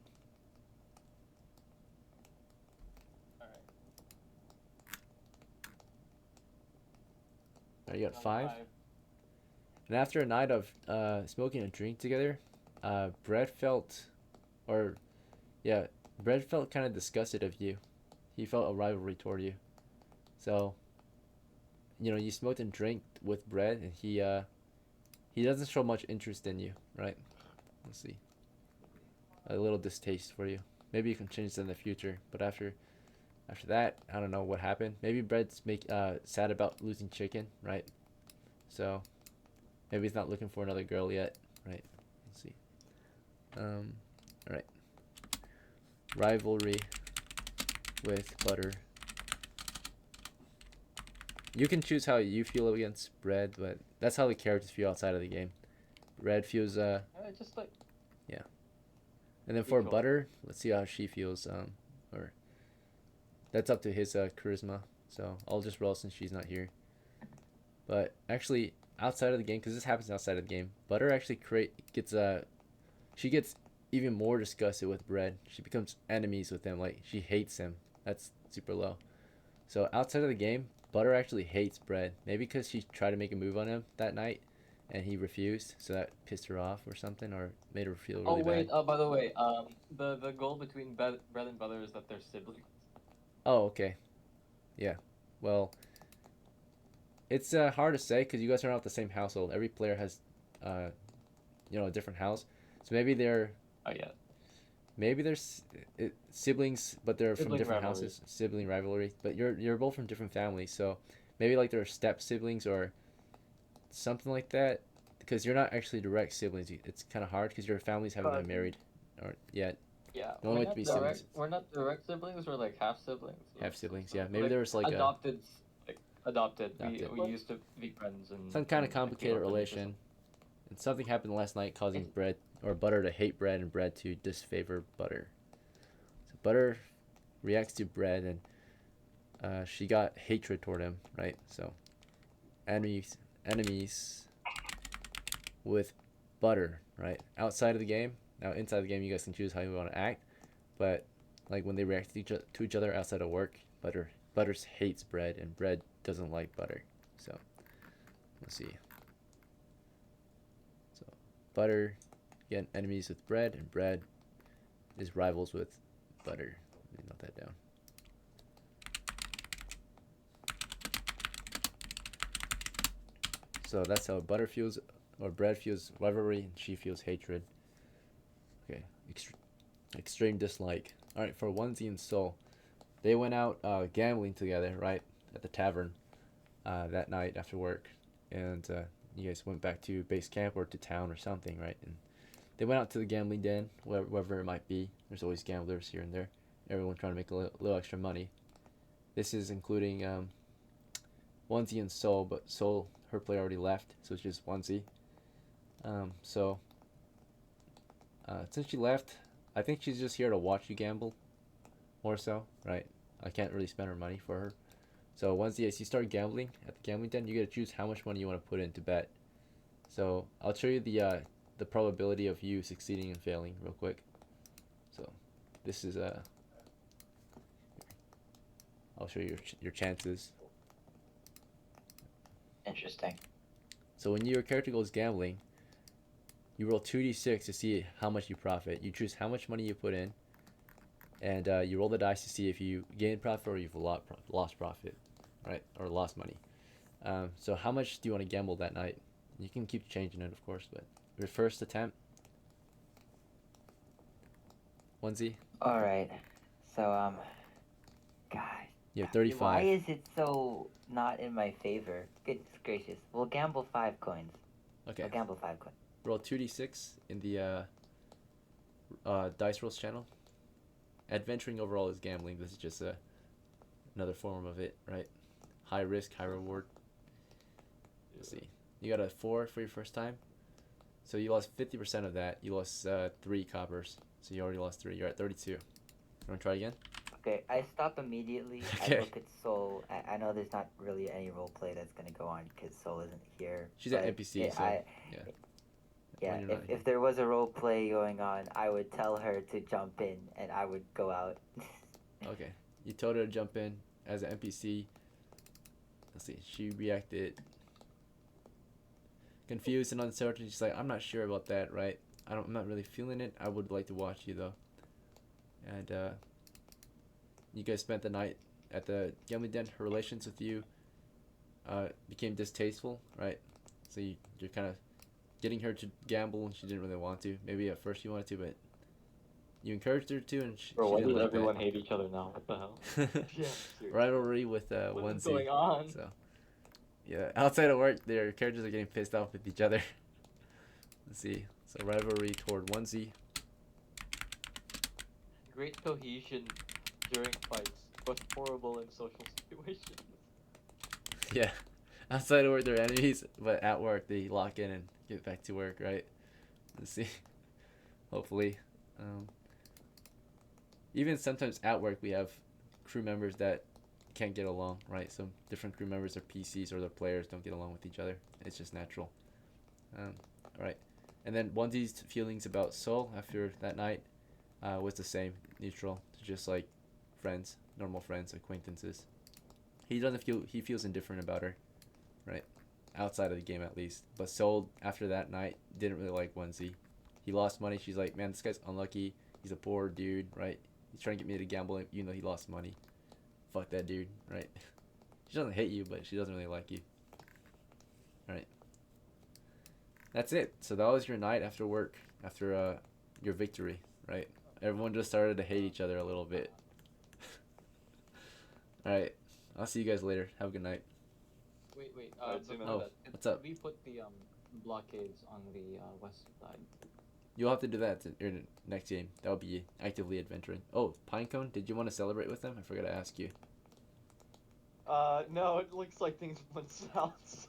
Speaker 1: Alright, you got 5. And after a night of smoking and drinking together, Brett felt kind of disgusted of you. He felt a rivalry toward you. So, you smoked and drank with Brett, and he doesn't show much interest in you, right? Let's see. A little distaste for you. Maybe you can change that in the future, but after that, I don't know what happened. Maybe Brett's sad about losing chicken, right? So maybe he's not looking for another girl yet, right? Let's see. All right. Rivalry with butter you can choose how you feel against Bread, but that's how the characters feel outside of the game. Red feels
Speaker 4: Just like
Speaker 1: and then for
Speaker 4: Neutral.
Speaker 1: Butter, let's see how she feels. Or that's up to his charisma. So I'll just roll since she's not here. But actually, outside of the game, because this happens outside of the game, Butter actually she gets even more disgusted with Bread. She becomes enemies with him. Like she hates him. That's super low. So outside of the game, Butter actually hates Bread. Maybe because she tried to make a move on him that night, and he refused, so that pissed her off or something, or made her feel really bad.
Speaker 4: by the way, the goal between Bread and Butter is that they're siblings.
Speaker 1: Oh, okay. Yeah. Well, it's hard to say because you guys are not the same household. Every player has, a different house. So maybe they're
Speaker 4: Oh yeah.
Speaker 1: siblings, but they're from
Speaker 4: Sibling
Speaker 1: different
Speaker 4: rivalry.
Speaker 1: houses. Sibling rivalry. But you're both from different families, so maybe like they're step siblings or something like that. Because you're not actually direct siblings. It's kind of hard because your families haven't been married or yet.
Speaker 4: Yeah.
Speaker 1: Don't like to be siblings.
Speaker 4: We're not direct siblings. We're like half siblings.
Speaker 1: Half siblings, yeah. Maybe there was like
Speaker 4: adopted. Adopted.
Speaker 1: Adopted.
Speaker 4: We used to be friends and
Speaker 1: some kind of
Speaker 4: and
Speaker 1: complicated
Speaker 4: became friends or
Speaker 1: relation. And something happened last night causing Bread or Butter to hate Bread and Bread to disfavor Butter. So Butter reacts to Bread and she got hatred toward him, right? So enemies with Butter, right? Outside of the game. Now inside the game you guys can choose how you want to act. But like when they react to each other outside of work, Butter hates Bread and Bread doesn't like Butter. So let's see. So Butter, again, enemies with Bread, and Bread is rivals with Butter. Let me note that down. So that's how Butter feels, or Bread feels rivalry, and she feels hatred. Okay, extreme dislike. All right, for Onesie and Soul, they went out gambling together, right, at the tavern that night after work, and you guys went back to base camp or to town or something, right? And they went out to the gambling den, wherever it might be. There's always gamblers here and there. Everyone trying to make a little extra money. This is including Onesie and Soul, but Soul, her player already left, so it's just Onesie. Since she left, I think she's just here to watch you gamble, more so, right? I can't really spend her money for her. So once you start gambling at the gambling den, you get to choose how much money you want to put in to bet. So I'll show you the probability of you succeeding and failing real quick. So this is I'll show you your chances.
Speaker 6: Interesting.
Speaker 1: So when your character goes gambling, you roll 2d6 to see how much you profit. You choose how much money you put in, and you roll the dice to see if you gain profit or you've lost profit, right? Or lost money. So how much do you want to gamble that night? You can keep changing it, of course, but your first attempt. Onesie?
Speaker 6: Alright. So, God.
Speaker 1: You have
Speaker 6: Why
Speaker 1: 35.
Speaker 6: is it so not in my favor? Goodness gracious. We'll gamble 5 coins.
Speaker 1: Okay.
Speaker 6: We'll gamble 5 coins.
Speaker 1: Roll 2d6 in the Dice Rolls channel. Adventuring overall is gambling. This is just another form of it, right? High risk, high reward. Let's see. You got a 4 for your first time. So you lost 50% of that. You lost 3 coppers. So you already lost 3. You're at 32. You want to try again?
Speaker 6: Okay, I stop immediately.
Speaker 1: Okay.
Speaker 6: I look at Soul. I know there's not really any roleplay that's going to go on because Soul isn't here.
Speaker 1: She's at
Speaker 6: but
Speaker 1: NPC,
Speaker 6: it-
Speaker 1: so
Speaker 6: I-
Speaker 1: yeah.
Speaker 6: Yeah,
Speaker 1: When you're not here.
Speaker 6: if there was a role play going on, I would tell her to jump in and I would go out.
Speaker 1: Okay. You told her to jump in as an NPC. Let's see. She reacted confused and uncertain. She's like, I'm not sure about that, right? I'm not really feeling it. I would like to watch you though. And you guys spent the night at the gambling den. Her relations with you became distasteful, right? So you're kind of getting her to gamble and she didn't really want to. Maybe at first you wanted to, but you encouraged her to, and she
Speaker 4: Bro, why
Speaker 1: didn't
Speaker 4: does
Speaker 1: like
Speaker 4: everyone hate each other now? What the hell?
Speaker 1: that.
Speaker 4: Yeah, seriously.
Speaker 1: Rivalry with
Speaker 4: What is
Speaker 1: Onesie.
Speaker 4: going on?
Speaker 1: So yeah, outside of work, their characters are getting pissed off with each other. Let's see. So rivalry toward Onesie.
Speaker 4: Great cohesion during fights, but horrible in social situations.
Speaker 1: Yeah. Outside of work, they're enemies, but at work, they lock in and get back to work, right? Let's see. Hopefully. Even sometimes at work, we have crew members that can't get along, right? Some different crew members or PCs or the players don't get along with each other. It's just natural. Alright. And then Onesy's feelings about Soul after that night was the same, neutral, just like friends, normal friends, acquaintances. He feels indifferent about her, right? Outside of the game at least. But Soul after that night didn't really like Onesy. He lost money. She's like, man, this guy's unlucky. He's a poor dude, right? He's trying to get me to gamble even though he lost money. Fuck that dude, right? She doesn't hate you, but she doesn't really like you. Alright. That's it. So that was your night after work, after your victory, right? Everyone just started to hate each other a little bit. Alright. I'll see you guys later. Have a good night.
Speaker 4: Wait.
Speaker 8: Alright, see you, man.
Speaker 1: Oh, what's up?
Speaker 4: We put the blockades on the west side.
Speaker 1: You'll have to do that in the next game. That'll be actively adventuring. Oh, Pinecone, did you want to celebrate with them? I forgot to ask you.
Speaker 8: No, it looks like things went south.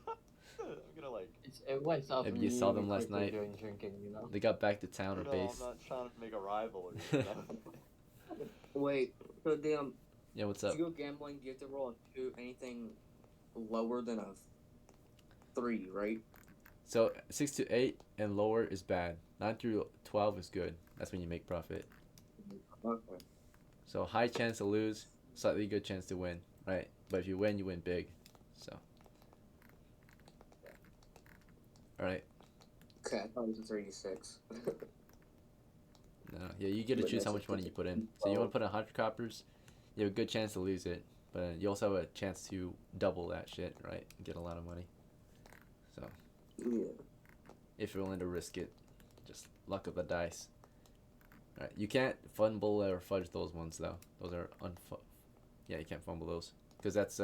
Speaker 8: I'm gonna like.
Speaker 4: It went south.
Speaker 1: Maybe you saw them
Speaker 4: really
Speaker 1: last
Speaker 4: quickly
Speaker 1: night.
Speaker 4: during drinking, you know.
Speaker 1: They got back to town or
Speaker 8: No,
Speaker 1: base.
Speaker 8: I'm not trying to make a rivalry. You know?
Speaker 7: Wait, so damn.
Speaker 1: Yeah, what's up?
Speaker 7: To go gambling, you have to roll anything lower than a 3, right?
Speaker 1: So 6 to 8 and lower is bad. 9 through 12 is good. That's when you make profit.
Speaker 7: Okay.
Speaker 1: So high chance to lose, slightly good chance to win, right? But if you win big. So. Alright.
Speaker 7: Okay, I thought it was a 36.
Speaker 1: No, yeah, you get to
Speaker 7: But
Speaker 1: choose how
Speaker 7: that's
Speaker 1: much money you put in. So you want to put in 100 coppers, you have a good chance to lose it. But you also have a chance to double that shit, right? And get a lot of money. So.
Speaker 7: Yeah.
Speaker 1: If you're willing to risk it. Just luck of the dice. Alright, you can't fumble or fudge those ones though. Those are yeah, you can't fumble those. Because that's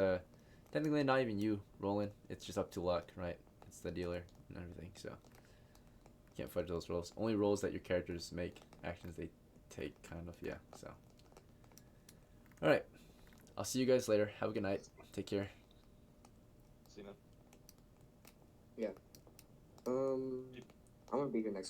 Speaker 1: technically not even you rolling. It's just up to luck, right? It's the dealer and everything, so you can't fudge those rolls. Only rolls that your characters make, actions they take, kind of, yeah, so. Alright. I'll see you guys later. Have a good night. Take care.
Speaker 8: See you, man.
Speaker 7: I'm gonna be here next